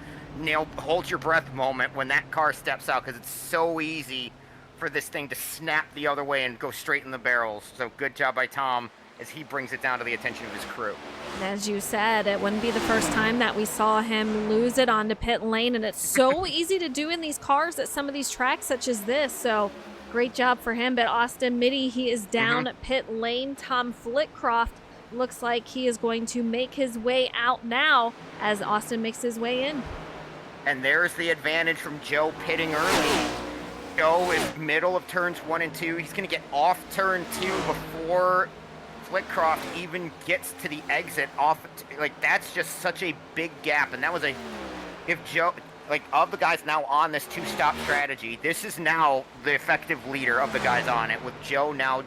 hold your breath moment when that car steps out, because it's so easy for this thing to snap the other way and go straight in the barrels. So good job by Tom as he brings it down to the attention of his crew. As you said, it wouldn't be the first time that we saw him lose it onto pit lane, and it's so easy to do in these cars at some of these tracks such as this. So great job for him. But Austin Mitty, he is down at pit lane. Tom Flitcroft looks like he is going to make his way out now as Austin makes his way in. And there's the advantage from Joe pitting early. Joe is middle of turns 1 and 2. He's going to get off turn 2 before Flitcroft even gets to the exit off. Like, that's just such a big gap. And that was if Joe, like, of the guys now on this 2-stop strategy, this is now the effective leader of the guys on it, with Joe now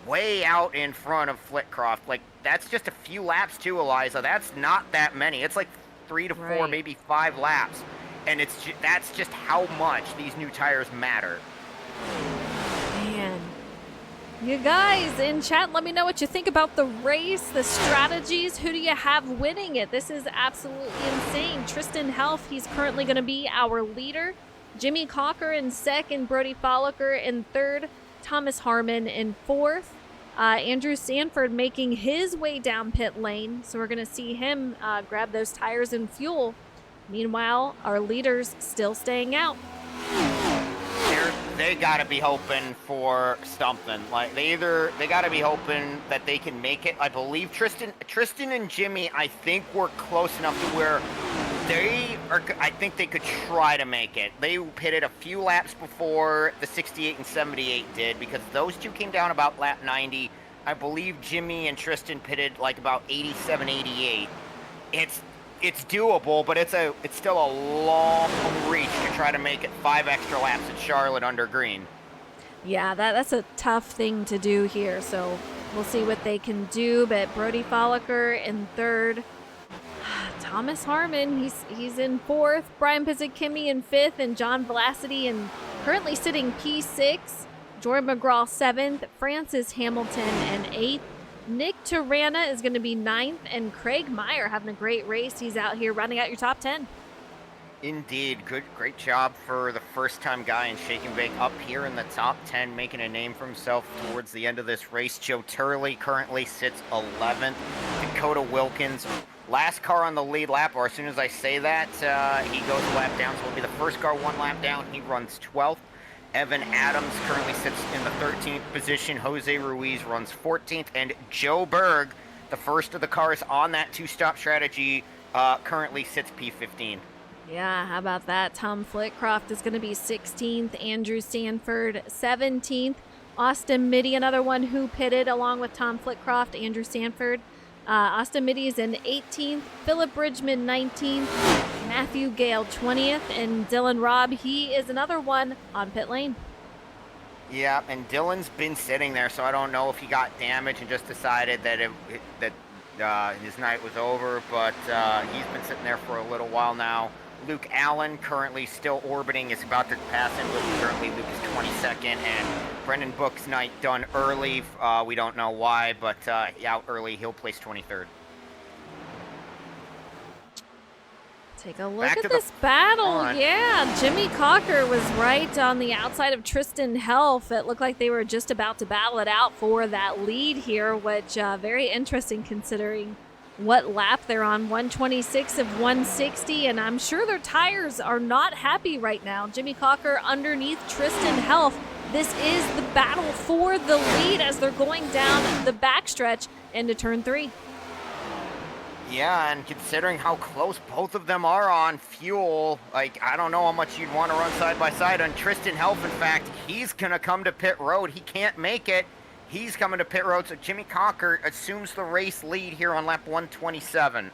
way out in front of Flitcroft. Like, that's just a few laps too, Eliza. That's not that many. It's like 3 to 4, maybe 5 laps. And that's just how much these new tires matter. Man. You guys in chat, let me know what you think about the race, the strategies. Who do you have winning it? This is absolutely insane. Tristan Helf, he's currently going to be our leader. Jimmy Cocker in second, Brody Folliker in third, Thomas Harmon in fourth. Andrew Sanford making his way down pit lane. So we're going to see him grab those tires and fuel. Meanwhile, our leaders still staying out. They gotta be hoping for something. Like, they gotta be hoping that they can make it. I believe Tristan and Jimmy, I think, were close enough to where I think they could try to make it. They pitted a few laps before the 68 and 78 did, because those two came down about lap 90. I believe Jimmy and Tristan pitted like about 87, 88. It's doable, but it's still a long reach to try to make it 5 extra laps at Charlotte under green. Yeah, that's a tough thing to do here, so we'll see what they can do. But Brody Folliker in third. Thomas Harmon, he's in fourth. Brian Pizzikimi in fifth, and John Velocity and currently sitting P6. Jordan McGraw 7th. Francis Hamilton in 8th. Nick Tarana is going to be 9th, and Craig Meyer having a great race. He's out here running out your top 10. Indeed. Great job for the first-time guy in Shake and Bake up here in the top 10, making a name for himself towards the end of this race. Joe Turley currently sits 11th. Dakota Wilkins, last car on the lead lap, or as soon as I say that, he goes a lap down, so he'll be the first car 1 lap down. He runs 12th. Evan Adams currently sits in the 13th position. Jose Ruiz runs 14th. And Joe Berg, the first of the cars on that 2-stop strategy, currently sits P15. Yeah, how about that? Tom Flitcroft is going to be 16th. Andrew Sanford, 17th. Austin Mitty, another one who pitted along with Tom Flitcroft, Andrew Sanford. Austin Mitty is in 18th. Philip Bridgman, 19th. Matthew Gale, 20th. And Dylan Robb, he is another one on pit lane. Yeah, and Dylan's been sitting there, so I don't know if he got damaged and just decided that his night was over, but he's been sitting there for a little while now. Luke Allen currently still orbiting, is about to pass him, but currently Luke is 22nd, and Brendan Book's night done early. We don't know why, but out early, he'll place 23rd. Take a look at this battle. Yeah, Jimmy Cocker was right on the outside of Tristan Helf. It looked like they were just about to battle it out for that lead here, which very interesting considering what lap they're on. 126 of 160, and I'm sure their tires are not happy right now. Jimmy Cocker underneath Tristan Helf. This is the battle for the lead as they're going down the backstretch into turn 3. Yeah, and considering how close both of them are on fuel, like, I don't know how much you'd want to run side by side on Tristan Helf. In fact, he's going to come to pit road. He can't make it. He's coming to pit road, so Jimmy Cocker assumes the race lead here on lap 127.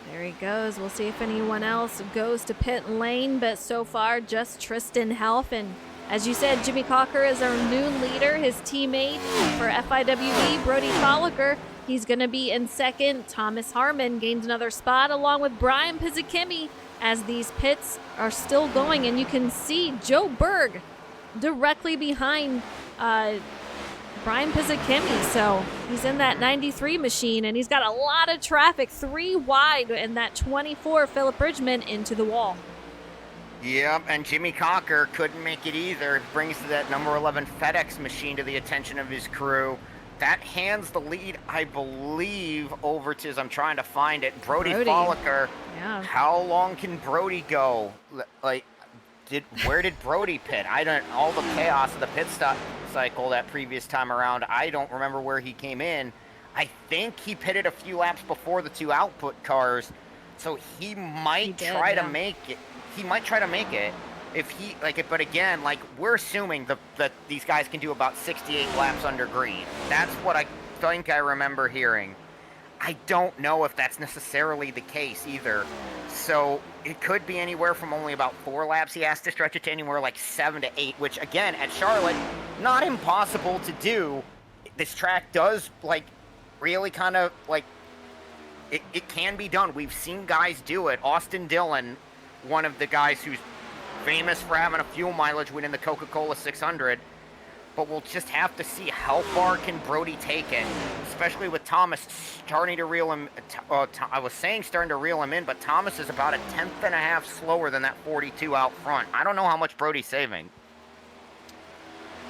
There he goes. We'll see if anyone else goes to pit lane, but so far just Tristan Helf. And as you said, Jimmy Cocker is our new leader. His teammate for FIWE, Brody Folliker, He's going to be in second. Thomas Harmon gains another spot along with Brian Pizzikimi as these pits are still going. And you can see Joe Berg directly behind Brian Pizzikimi. So he's in that 93 machine and he's got a lot of traffic, 3 wide, and that 24 Philip Bridgman into the wall. Yep, and Jimmy Cocker couldn't make it either. It brings that number 11 FedEx machine to the attention of his crew. That hands the lead, I believe, over to, as I'm trying to find it, Brody. Folliker. Yeah. How long can Brody go? Like, where did Brody pit? All the chaos of the pit stop cycle that previous time around, I don't remember where he came in. I think he pitted a few laps before the 2 output cars, so he might try to make it. He might try to make it. If he, but again, we're assuming that these guys can do about 68 laps under green. That's what I think I remember hearing. I don't know if that's necessarily the case either. So it could be anywhere from only about 4 laps. He has to stretch it to anywhere like 7 to 8, which again, at Charlotte, not impossible to do. This track does really kind of it can be done. We've seen guys do it. Austin Dillon, one of the guys who's famous for having a fuel mileage winning the Coca-Cola 600, but we'll just have to see how far can Brody take it, especially with Thomas starting to reel him. I was saying starting to reel him in, but Thomas is about a 1/10 and a half slower than that 42 out front. I don't know how much Brody's saving.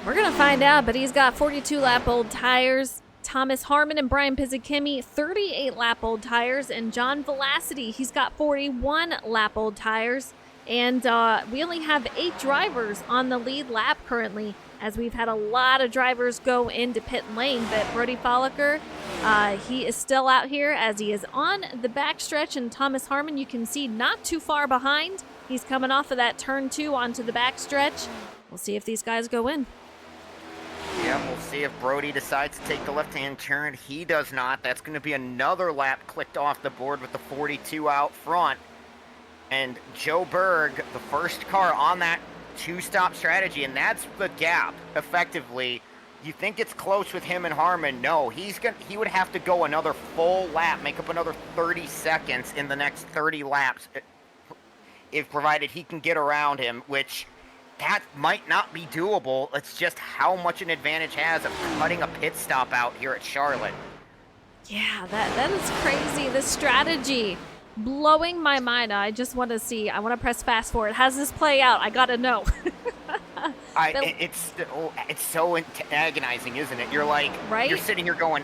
We're going to find out, but he's got 42 lap old tires. Thomas Harmon and Brian Pizzikimi, 38 lap old tires, and John Velocity, he's got 41 lap old tires. And we only have 8 drivers on the lead lap currently, as we've had a lot of drivers go into pit lane. But Brody Folliker, he is still out here as he is on the backstretch. And Thomas Harmon, you can see not too far behind. He's coming off of that turn 2 onto the backstretch. We'll see if these guys go in. Yeah, we'll see if Brody decides to take the left-hand turn. He does not. That's going to be another lap clicked off the board with the 42 out front. And Joe Berg, the first car on that 2-stop strategy, and that's the gap, effectively. You think it's close with him and Harmon. No, he would have to go another full lap, make up another 30 seconds in the next 30 laps, if provided he can get around him, which that might not be doable. It's just how much an advantage has of cutting a pit stop out here at Charlotte. Yeah, that is crazy. The strategy blowing my mind. I just want to see. I want to press fast forward. How does this play out? I gotta know. It's so agonizing, isn't it? You're like, right? You're sitting here going,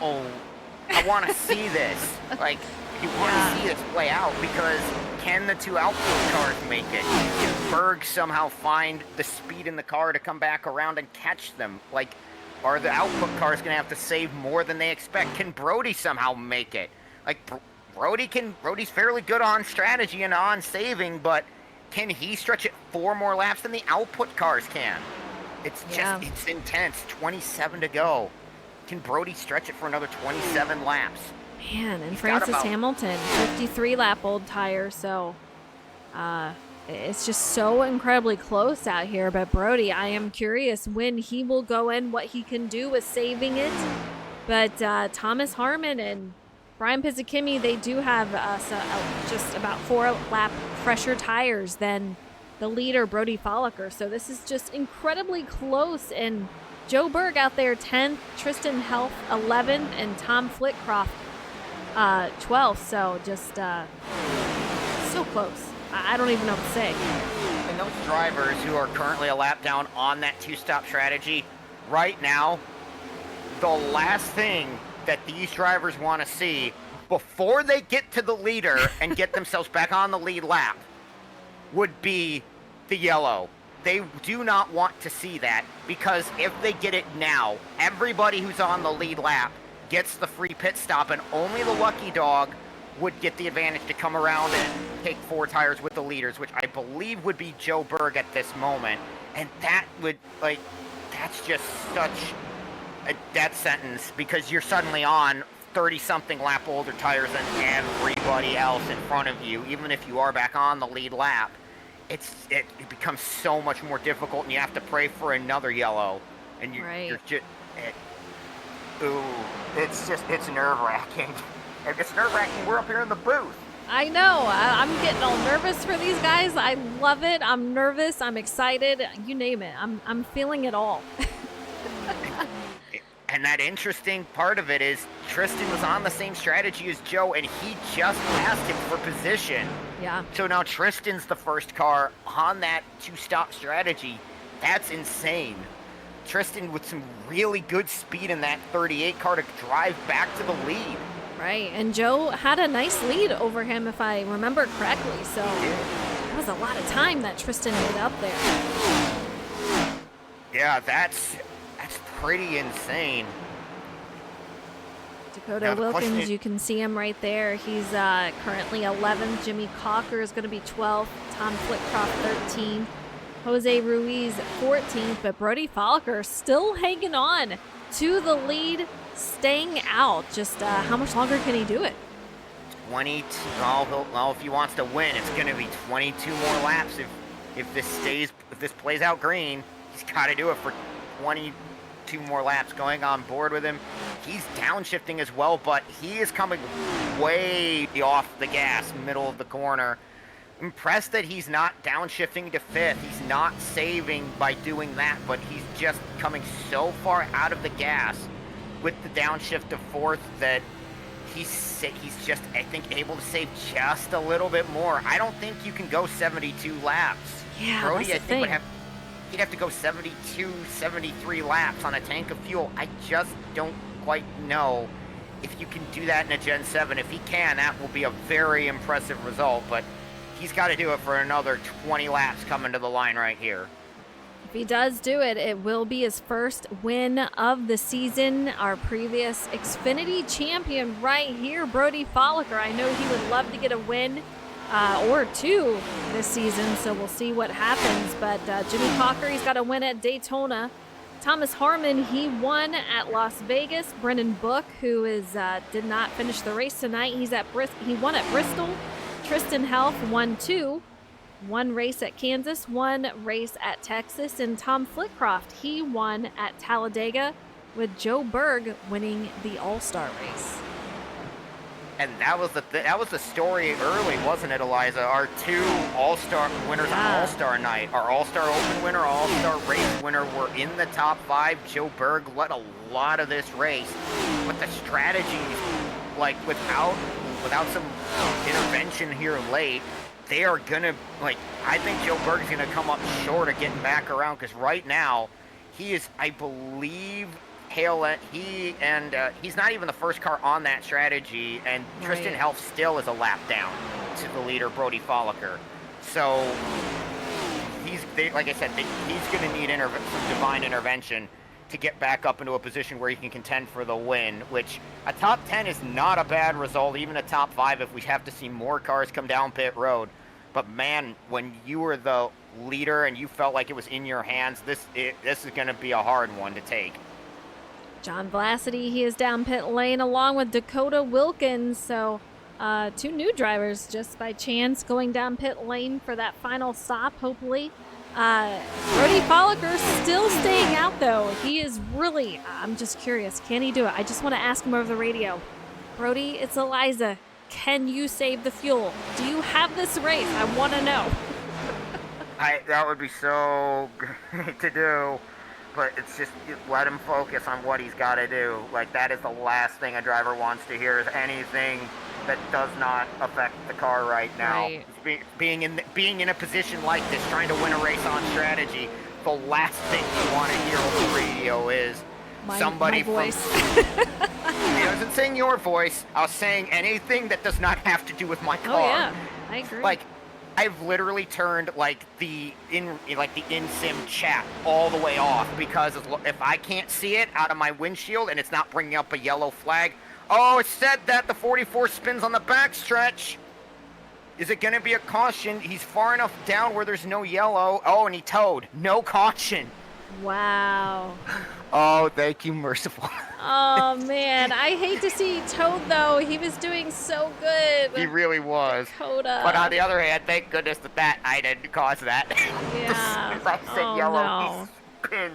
oh, I want to see this. You want to see this play out, because can the 2 output cars make it? Can Berg somehow find the speed in the car to come back around and catch them? Are the output cars going to have to save more than they expect? Can Brody somehow make it? Brody's fairly good on strategy and on saving, but can he stretch it 4 more laps than the output cars can? It's intense. 27 to go. Can Brody stretch it for another 27 laps? Man, and Francis Hamilton, 53 lap old tire, so it's just so incredibly close out here. But Brody, I am curious when he will go in, what he can do with saving it. But Thomas Harmon and Brian Pizzikimi, they do have just about 4 lap fresher tires than the leader, Brody Folliker. So this is just incredibly close. And Joe Berg out there 10th, Tristan Health 11th, and Tom Flitcroft 12th. So just so close. I don't even know what to say. And those drivers who are currently a lap down on that 2-stop strategy, right now, the last thing that these drivers want to see before they get to the leader and get themselves back on the lead lap would be the yellow. They do not want to see that, because if they get it now, everybody who's on the lead lap gets the free pit stop, and only the lucky dog would get the advantage to come around and take 4 tires with the leaders, which I believe would be Joe Berg at this moment. And that would, that's just such a death sentence, because you're suddenly on 30-something lap older tires than everybody else in front of you. Even if you are back on the lead lap, it becomes so much more difficult, and you have to pray for another yellow. And you're just Ooh, it's nerve-wracking. It's nerve-wracking. We're up here in the booth. I know. I'm getting all nervous for these guys. I love it. I'm nervous. I'm excited. You name it. I'm feeling it all. And that interesting part of it is Tristan was on the same strategy as Joe, and he just passed him for position. Yeah. So now Tristan's the first car on that two-stop strategy. That's insane. Tristan with some really good speed in that 38 car to drive back to the lead. Right, and Joe had a nice lead over him if I remember correctly, so it was a lot of time that Tristan made up there. Yeah, that's pretty insane. Dakota Wilkins, you can see him right there. He's currently 11th. Jimmy Cocker is going to be 12th. Tom Flitcroft 13th. Jose Ruiz 14th, but Brody Falker still hanging on to the lead, staying out. Just how much longer can he do it? 22. Well, if he wants to win, it's going to be 22 more laps. If this plays out green, he's got to do it for 22 more laps. Going on board with him, he's downshifting as well, but he is coming way off the gas, middle of the corner. Impressed that he's not downshifting to 5th. He's not saving by doing that, but he's just coming so far out of the gas with the downshift to 4th that he's just, I think, able to save just a little bit more. I don't think you can go 72 laps. Yeah, Brody, that's I the think, thing. he'd have to go 72, 73 laps on a tank of fuel. I just don't quite know if you can do that in a Gen 7. If he can, that will be a very impressive result, but he's got to do it for another 20 laps coming to the line right here. If he does do it, it will be his first win of the season. Our previous Xfinity champion right here, Brody Falker. I know he would love to get a win or 2 this season, so we'll see what happens. But Jimmy Cocker, he's got a win at Daytona. Thomas Harmon, he won at Las Vegas. Brendan Book, who did not finish the race tonight, he won at Bristol. Tristan Health won 2. 1 race at Kansas, 1 race at Texas, and Tom Flitcroft, he won at Talladega, with Joe Berg winning the All-Star race. And that was the story early, wasn't it, Eliza? Our 2 All-Star winners on All-Star night. Our All-Star Open winner, All-Star race winner were in the top 5. Joe Berg led a lot of this race. But the strategies, like without some intervention here late, they are gonna, I think Joe Berg's gonna come up short of getting back around, because right now he is, I believe, he's not even the first car on that strategy, and Right. Tristan Health still is a lap down to the leader, Brody Falker. So he's going to need some divine intervention to get back up into a position where he can contend for the win, which a top 10 is not a bad result, even a top 5 if we have to see more cars come down pit road. But man, when you were the leader and you felt like it was in your hands, this is going to be a hard one to take. John Vlacity, he is down pit lane along with Dakota Wilkins. So 2 new drivers just by chance going down pit lane for that final stop, hopefully. Brody Falker still staying out though. He is really, I'm just curious, can he do it? I just want to ask him over the radio. Brody, it's Eliza. Can you save the fuel? Do you have this race? I want to know. That would be so great to do. But it's just, let him focus on what he's got to do. That is the last thing a driver wants to hear, is anything that does not affect the car right now. Right. Being in a position like this, trying to win a race on strategy, the last thing you want to hear on the radio is somebody my voice. I wasn't saying your voice. I was saying anything that does not have to do with my car. Oh yeah, I agree. I've literally turned the in-sim chat all the way off, because if I can't see it out of my windshield and it's not bringing up a yellow flag, oh, it said that the 44 spins on the backstretch. Is it going to be a caution? He's far enough down where there's no yellow. Oh, and he towed. No caution. Wow. Oh, thank you, Merciful. Oh man, I hate to see Toad though. He was doing so good. He really was. Dakota. But on the other hand, thank goodness that I didn't cause that. Yeah. If I said Oh, yellow, no. he spin.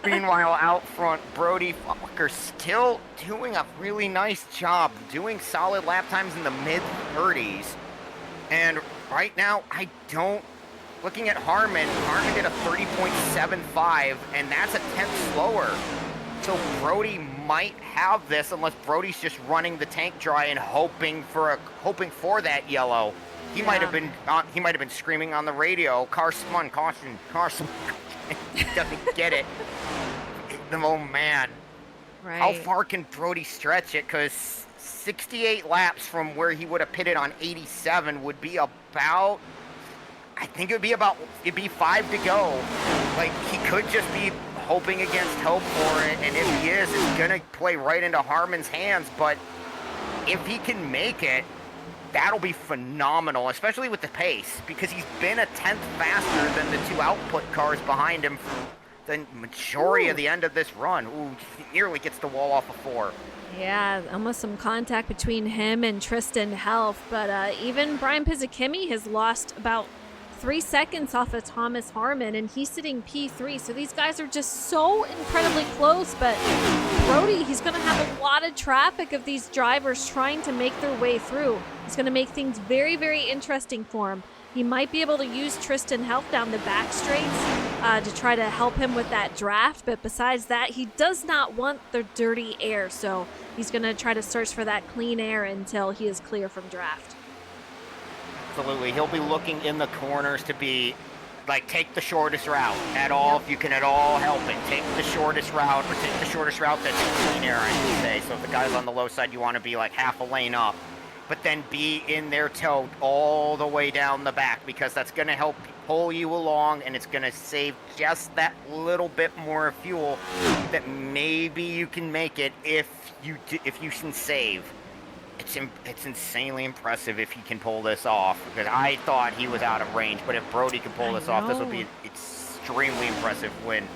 Meanwhile, out front, Brody Fokker still doing a really nice job, doing solid lap times in the mid-30s. And right now, looking at Harmon did a 30.75, and that's a tenth slower. So Brody might have this unless Brody's just running the tank dry and hoping for that yellow. He might have been screaming on the radio, car spun, caution, car spun. He doesn't get it. Oh man. Right. How far can Brody stretch it? Because 68 laps from where he would have pitted on 87 would be about, it'd be 5 to go. Like, he could just be hoping against hope for it, and if he is, it's gonna play right into Harmon's hands, but if he can make it, that'll be phenomenal, especially with the pace, because he's been a tenth faster than the two output cars behind him for the majority of the end of this run. Ooh, he nearly gets the wall off of 4. Yeah, almost some contact between him and Tristan Helf, but even Brian Pizzakemi has lost about 3 seconds off of Thomas Harmon, and he's sitting P3. So these guys are just so incredibly close, but Brody, he's going to have a lot of traffic of these drivers trying to make their way through. It's going to make things very, very interesting for him. He might be able to use Tristan Helf down the back straights to try to help him with that draft, but besides that, he does not want the dirty air, so he's going to try to search for that clean air until he is clear from draft. Absolutely. He'll be looking in the corners to be, like, take the shortest route at all. If you can at all help it, take the shortest route, or take the shortest route that's clean air, I should say. So if the guy's on the low side, you want to be like half a lane up, but then be in their toe all the way down the back, because that's going to help pull you along, and it's going to save just that little bit more fuel that maybe you can make it if you can save. It's insanely impressive if he can pull this off, because I thought he was out of range, but if Brody can pull this off, this would be an extremely impressive win.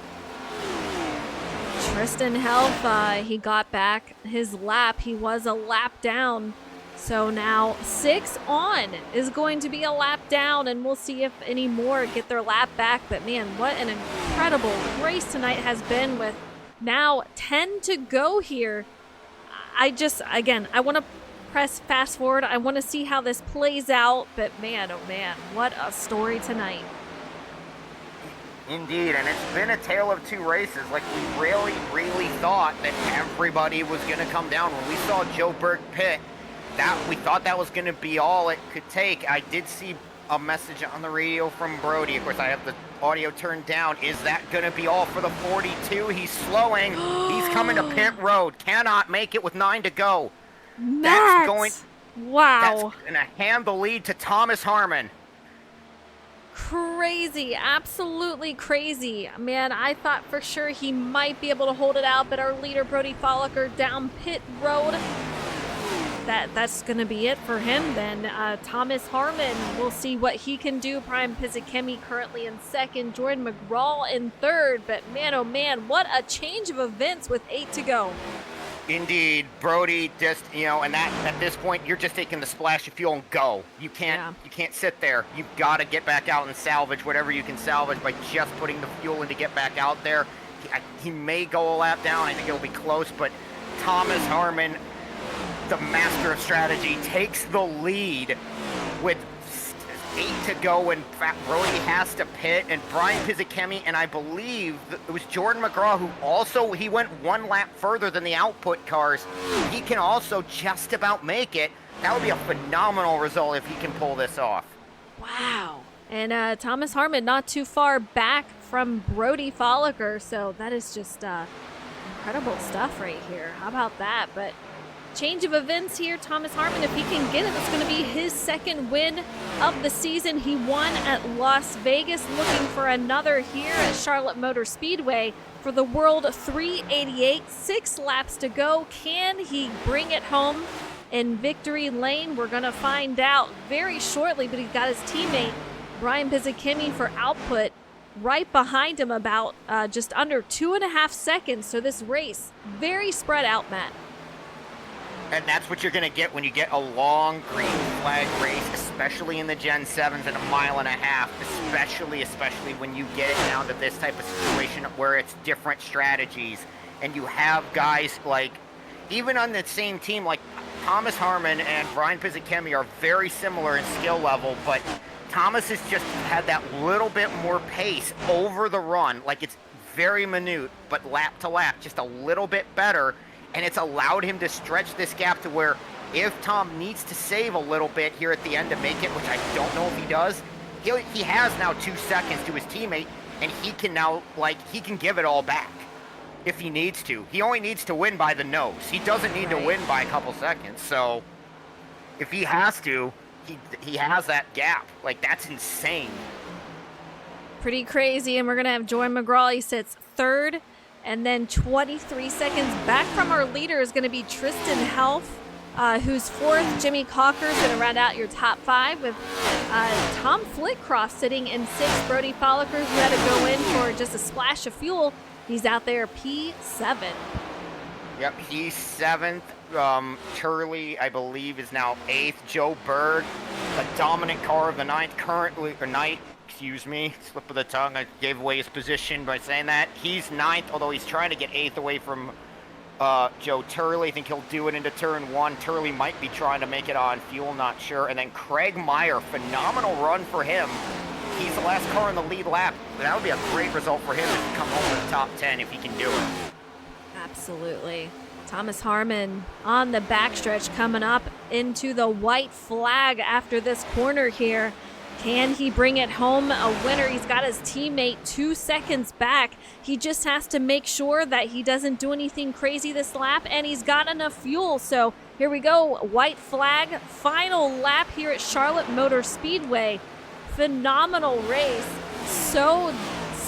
Tristan Helf, he got back his lap. He was a lap down. So now 6 on is going to be a lap down, and we'll see if any more get their lap back. But man, what an incredible race tonight has been, with now 10 to go here. I want to press fast forward. I want to see how this plays out, but man, oh man, what a story tonight. Indeed, and it's been a tale of two races. Like, we really thought that everybody was going to come down. When we saw Joe Berg pit, we thought that was going to be all it could take. I did see a message on the radio from Brody. Of course, I have the audio turned down. Is that going to be all for the 42? He's slowing. He's coming to pit road. Cannot make it with 9 to go. Matt! That's wow. going to hand the lead to Thomas Harmon. Crazy, absolutely crazy. Man, I thought for sure he might be able to hold it out, but our leader Brody Folliker down pit road. That's going to be it for him then. Thomas Harmon, we'll see what he can do. Brian Pizzakemi currently in second, Jordan McGraw in third, but man, oh man, what a change of events with 8 to go. Indeed, Brody just, and that at this point, you're just taking the splash of fuel and go. You can't sit there. You've got to get back out and salvage whatever you can salvage by just putting the fuel in to get back out there. He may go a lap down. I think it'll be close, but Thomas Harmon, the master of strategy, takes the lead with 8 to go, and Brody has to pit, and Brian Pizzakemi, and I believe it was Jordan McGraw who also, he went 1 lap further than the output cars. He can also just about make it. That would be a phenomenal result if he can pull this off. Wow. And Thomas Harmon not too far back from Brody Folliker, so that is just incredible stuff right here. How about that? But change of events here. Thomas Harmon, if he can get it, it's going to be his second win of the season. He won at Las Vegas, looking for another here at Charlotte Motor Speedway for the World 388. 6 laps to go. Can he bring it home in victory lane? We're going to find out very shortly, but he's got his teammate Brian Pizzakemi for output right behind him, about just under 2.5 seconds. So this race very spread out, Matt. And that's what you're going to get when you get a long green flag race, especially in the Gen 7s at 1.5 miles, especially when you get it down to this type of situation where it's different strategies. And you have guys like, even on the same team, like Thomas Harmon and Brian Pizzakemi are very similar in skill level, but Thomas has just had that little bit more pace over the run. Like, it's very minute, but lap to lap, just a little bit better. And it's allowed him to stretch this gap to where if Tom needs to save a little bit here at the end to make it, which I don't know if he does, he has now 2 seconds to his teammate, and he can now, like, he can give it all back if he needs to. He only needs to win by the nose. He doesn't need to win by a couple seconds. So if he has to, he has that gap. Like, that's insane. Pretty crazy. And we're going to have Jordan McGraw. He sits third. And then 23 seconds back from our leader is going to be Tristan Health, who's fourth. Jimmy Cocker is going to round out your top 5 with Tom Flitcroft sitting in 6th. Brody Folliker, who had to go in for just a splash of fuel, he's out there P7. Yep, he's 7th. Turley, I believe, is now 8th. Joe Berg, the dominant car of the 9th currently, or night. Excuse me, slip of the tongue. I gave away his position by saying that. He's 9th, although he's trying to get 8th away from Joe Turley. I think he'll do it into turn 1. Turley might be trying to make it on fuel, not sure. And then Craig Meyer, phenomenal run for him. He's the last car in the lead lap. That would be a great result for him to come home in the top 10 if he can do it. Absolutely. Thomas Harmon on the backstretch coming up into the white flag after this corner here. Can he bring it home a winner? He's got his teammate 2 seconds back. He just has to make sure that he doesn't do anything crazy this lap, and he's got enough fuel. So here we go, white flag, final lap here at Charlotte Motor Speedway. Phenomenal race. So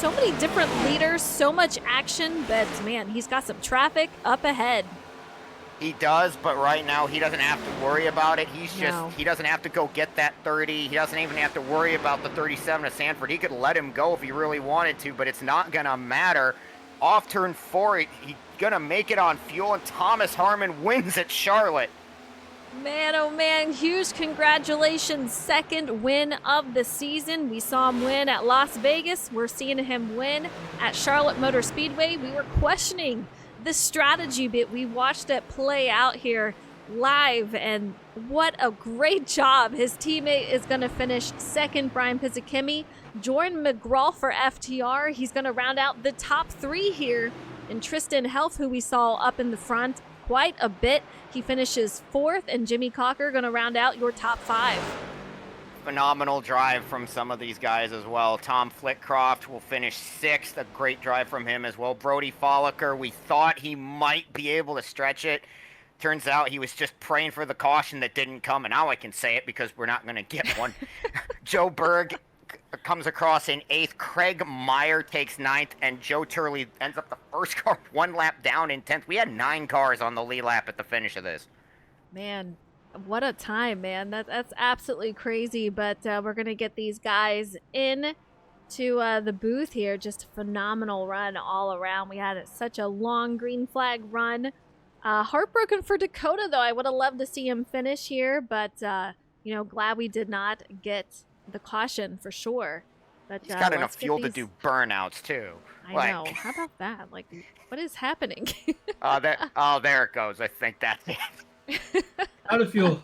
many different leaders, so much action, but man, he's got some traffic up ahead. He does, but right now he doesn't have to worry about it. He doesn't have to go get that 30. He doesn't even have to worry about the 37 of Sanford. He could let him go if he really wanted to, but it's not going to matter. Off turn 4, he's going to make it on fuel, and Thomas Harmon wins at Charlotte. Man, oh man, huge congratulations. 2nd win of the season. We saw him win at Las Vegas. We're seeing him win at Charlotte Motor Speedway. We were questioning the strategy bit. We watched it play out here live, and what a great job. His teammate is going to finish 2nd, Brian Pizzakemi. Jordan McGraw for FTR. He's going to round out the top 3 here. And Tristan Health, who we saw up in the front quite a bit, he finishes 4th, and Jimmy Cocker going to round out your top 5. Phenomenal drive from some of these guys as well. Tom Flitcroft will finish 6th. A great drive from him as well. Brody Folliker, we thought he might be able to stretch it. Turns out he was just praying for the caution that didn't come, and now I can say it because we're not going to get one. Joe Berg comes across in 8th. Craig Meyer takes 9th, and Joe Turley ends up the first car 1 lap down in 10th. We had 9 cars on the lead lap at the finish of this. Man, what a time, man. That's absolutely crazy, but we're going to get these guys in to the booth here. Just a phenomenal run all around. We had such a long green flag run. Heartbroken for Dakota, though. I would have loved to see him finish here, but, glad we did not get the caution for sure. But he's got enough fuel to do burnouts, too. I know. How about that? Like, what is happening? There it goes. I think that's it. Out of fuel.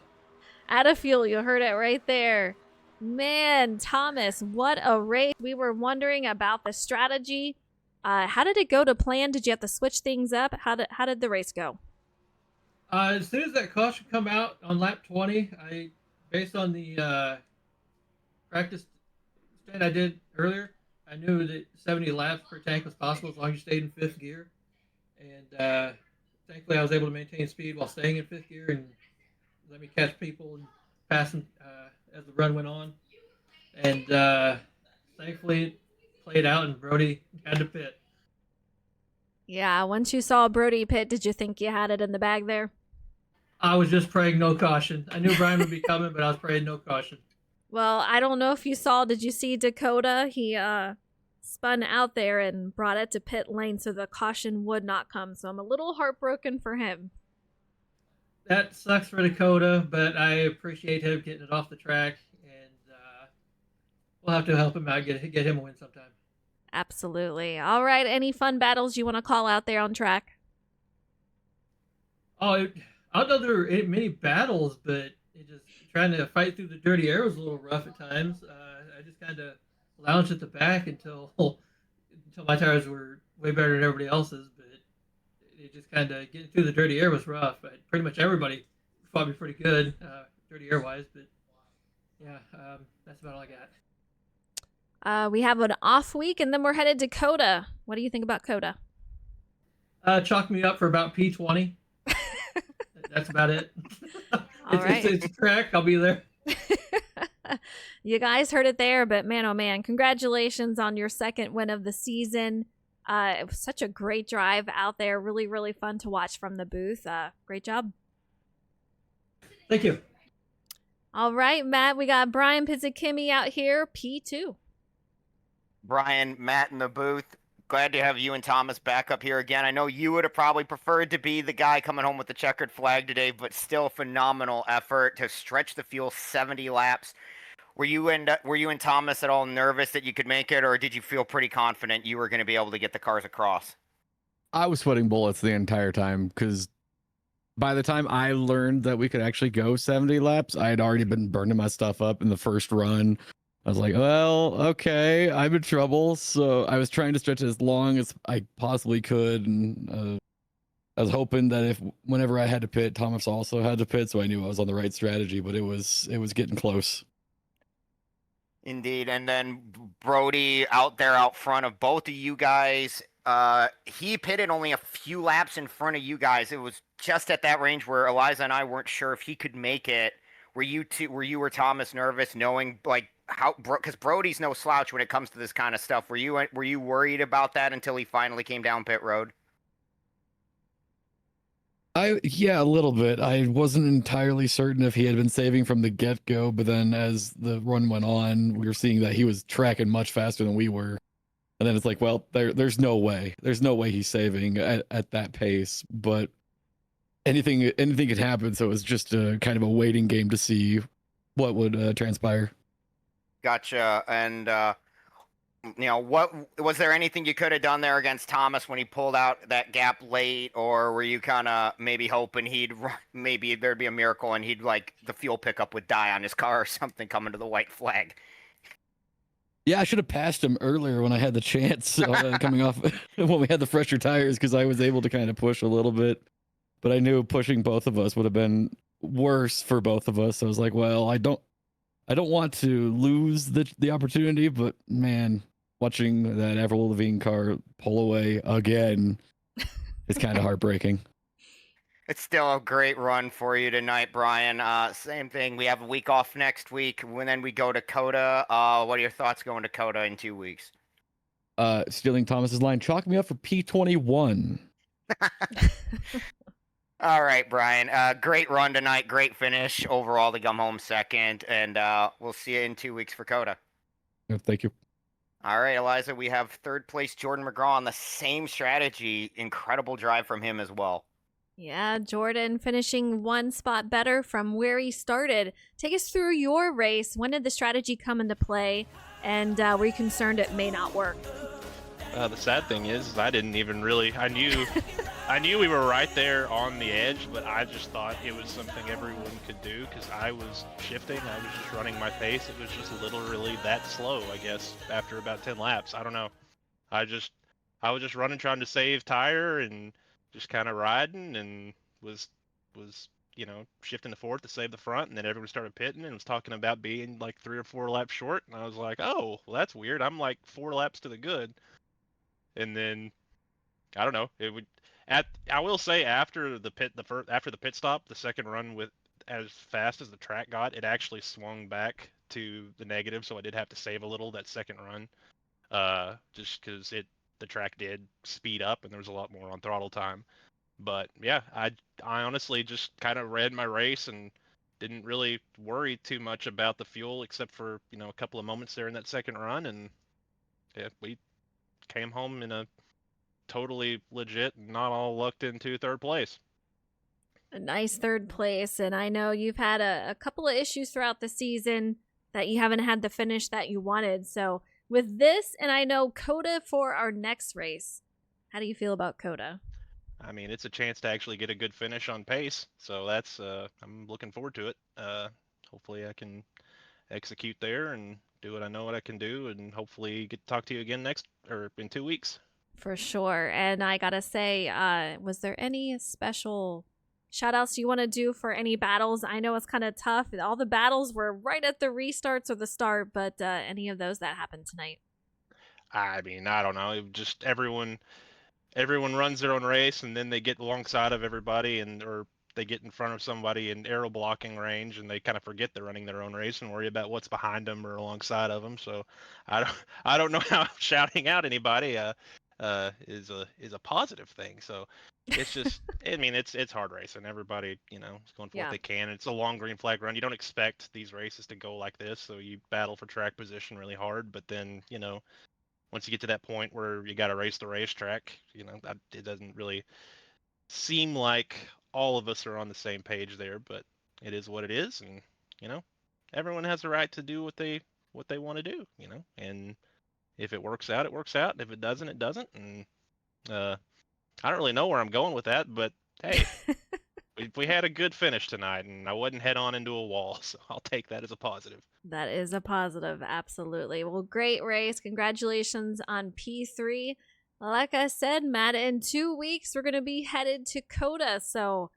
Out of fuel. You heard it right there. Man, Thomas, what a race. We were wondering about the strategy. How did it go to plan? Did you have to switch things up? How did the race go? As soon as that caution come out on lap 20, based on the practice stand I did earlier, I knew that 70 laps per tank was possible as long as you stayed in 5th gear. And thankfully, I was able to maintain speed while staying in 5th gear and let me catch people and pass them as the run went on. And thankfully, it played out, and Brody had to pit. Yeah, once you saw Brody pit, did you think you had it in the bag there? I was just praying no caution. I knew Brian would be coming, but I was praying no caution. Well, I don't know if you saw, did you see Dakota? He spun out there and brought it to pit lane so the caution would not come. So I'm a little heartbroken for him. that sucks for Dakota, but I appreciate him getting it off the track, and we'll have to help him out, get him a win sometime. Absolutely. All right. Any fun battles you want to call out there on track? Oh, I don't know there were many battles, but it just trying to fight through the dirty air was a little rough at times. I just kind of lounged at the back until my tires were way better than everybody else's, but it just kind of getting through the dirty air was rough. Pretty much everybody fought me pretty good, dirty air wise, but yeah, that's about all I got. We have an off week, and then we're headed to Coda. What do you think about Coda? Chalk me up for about P20. That's about it. It's a track. I'll be there. You guys heard it there, but man, oh man, congratulations on your second win of the season. It was such a great drive out there. Really, really fun to watch from the booth. Great job. Thank you. All right, Matt, we got Brian Pizzakimi out here, P2. Brian, Matt in the booth. Glad to have you and Thomas back up here again. I know you would have probably preferred to be the guy coming home with the checkered flag today, but still phenomenal effort to stretch the field 70 laps. Were you and Thomas at all nervous that you could make it, or did you feel pretty confident you were going to be able to get the cars across? I was sweating bullets the entire time because by the time I learned that we could actually go 70 laps, I had already been burning my stuff up in the first run. I was like, well, okay, I'm in trouble. So I was trying to stretch it as long as I possibly could. And I was hoping that whenever I had to pit, Thomas also had to pit. So I knew I was on the right strategy, but it was getting close. Indeed. And then Brody out there out front of both of you guys. He pitted only a few laps in front of you guys. It was just at that range where Eliza and I weren't sure if he could make it. Were you or Thomas nervous knowing like how, because Brody's no slouch when it comes to this kind of stuff. Were you worried about that until he finally came down pit road? Yeah, a little bit. I wasn't entirely certain if he had been saving from the get-go, but then as the run went on, we were seeing that he was tracking much faster than we were. And then it's like, well, there's no way. There's no way he's saving at that pace. But anything could happen, so it was just a kind of a waiting game to see what would transpire. Gotcha. And what was there anything you could have done there against Thomas when he pulled out that gap late, or were you kind of maybe hoping maybe there'd be a miracle and he'd like the fuel pickup would die on his car or something coming to the white flag? Yeah, I should have passed him earlier when I had the chance coming off when we had the fresher tires because I was able to kind of push a little bit. But I knew pushing both of us would have been worse for both of us. I was like, well, I don't want to lose the opportunity, but man, watching that Avril Lavigne car pull away again is kind of heartbreaking. It's still a great run for you tonight, Brian. Same thing. We have a week off next week, and then we go to Coda. What are your thoughts going to Coda in 2 weeks? Stealing Thomas's line, chalk me up for P21. All right, Brian. Great run tonight. Great finish overall to come home second, and we'll see you in 2 weeks for Coda. Thank you. All right, Eliza, we have third place Jordan McGraw on the same strategy. Incredible drive from him as well. Yeah, Jordan finishing one spot better from where he started. Take us through your race. When did the strategy come into play? And were you concerned it may not work? The sad thing is I didn't even really, I knew we were right there on the edge, but I just thought it was something everyone could do because I was shifting, I was just running my pace. It was just literally that slow, I guess, after about 10 laps. I don't know. I was just running, trying to save tire and just kind of riding, and was shifting to fourth to save the front, and then everyone started pitting and was talking about being like 3 or 4 laps short, and I was like, oh, well, that's weird. I'm like 4 laps to the good. And then I don't know. I will say after the pit stop, the second run with as fast as the track got, it actually swung back to the negative, so I did have to save a little that second run, just because the track did speed up and there was a lot more on throttle time. But yeah, I honestly just kind of read my race and didn't really worry too much about the fuel except for a couple of moments there in that second run, and yeah, we came home in a totally legit, not all lucked into third place. A nice third place, and I know you've had a couple of issues throughout the season that you haven't had the finish that you wanted. So with this, and I know Coda for our next race, how do you feel about Coda? I mean, it's a chance to actually get a good finish on pace, so that's I'm looking forward to it. Hopefully I can execute there and do what I know what I can do, and hopefully get to talk to you again in 2 weeks. For sure. And I gotta say, was there any special shout outs you want to do for any battles? I know it's kind of tough. All the battles were right at the restarts or the start, but any of those that happened tonight? I mean, I don't know. Just everyone runs their own race, and then they get alongside of everybody, or they get in front of somebody in arrow blocking range, and they kind of forget they're running their own race and worry about what's behind them or alongside of them. So I don't know how shouting out anybody is a positive thing. So it's just, I mean, it's hard racing. Everybody, is going for what they can. It's a long green flag run. You don't expect these races to go like this, so you battle for track position really hard. But then, once you get to that point where you got to race the racetrack, it doesn't really seem like all of us are on the same page there. But it is what it is, and everyone has the right to do what they want to do. And if it works out, it works out. And if it doesn't, it doesn't. And I don't really know where I'm going with that, but hey, we had a good finish tonight, and I wasn't head on into a wall, so I'll take that as a positive. That is a positive, absolutely. Well, great race. Congratulations on P3. Like I said, Matt, in 2 weeks, we're going to be headed to Coda, so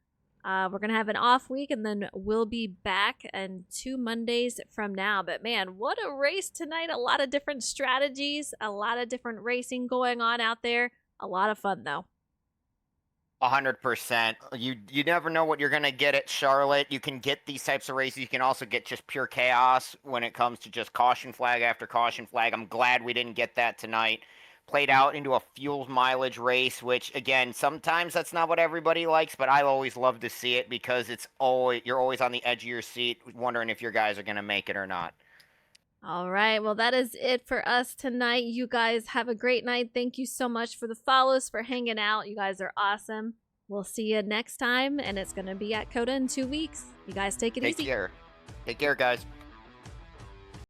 we're going to have an off week, and then we'll be back in 2 Mondays from now. But man, what a race tonight. A lot of different strategies, a lot of different racing going on out there. A lot of fun, though. 100%. You never know what you're going to get at Charlotte. You can get these types of races. You can also get just pure chaos when it comes to just caution flag after caution flag. I'm glad we didn't get that tonight. Played out into a fuel mileage race, which, again, sometimes that's not what everybody likes, but I always love to see it because you're always on the edge of your seat wondering if your guys are going to make it or not. All right. Well, that is it for us tonight. You guys have a great night. Thank you so much for the follows, for hanging out. You guys are awesome. We'll see you next time, and it's going to be at Coda in 2 weeks. You guys take it easy. Take care. Take care, guys.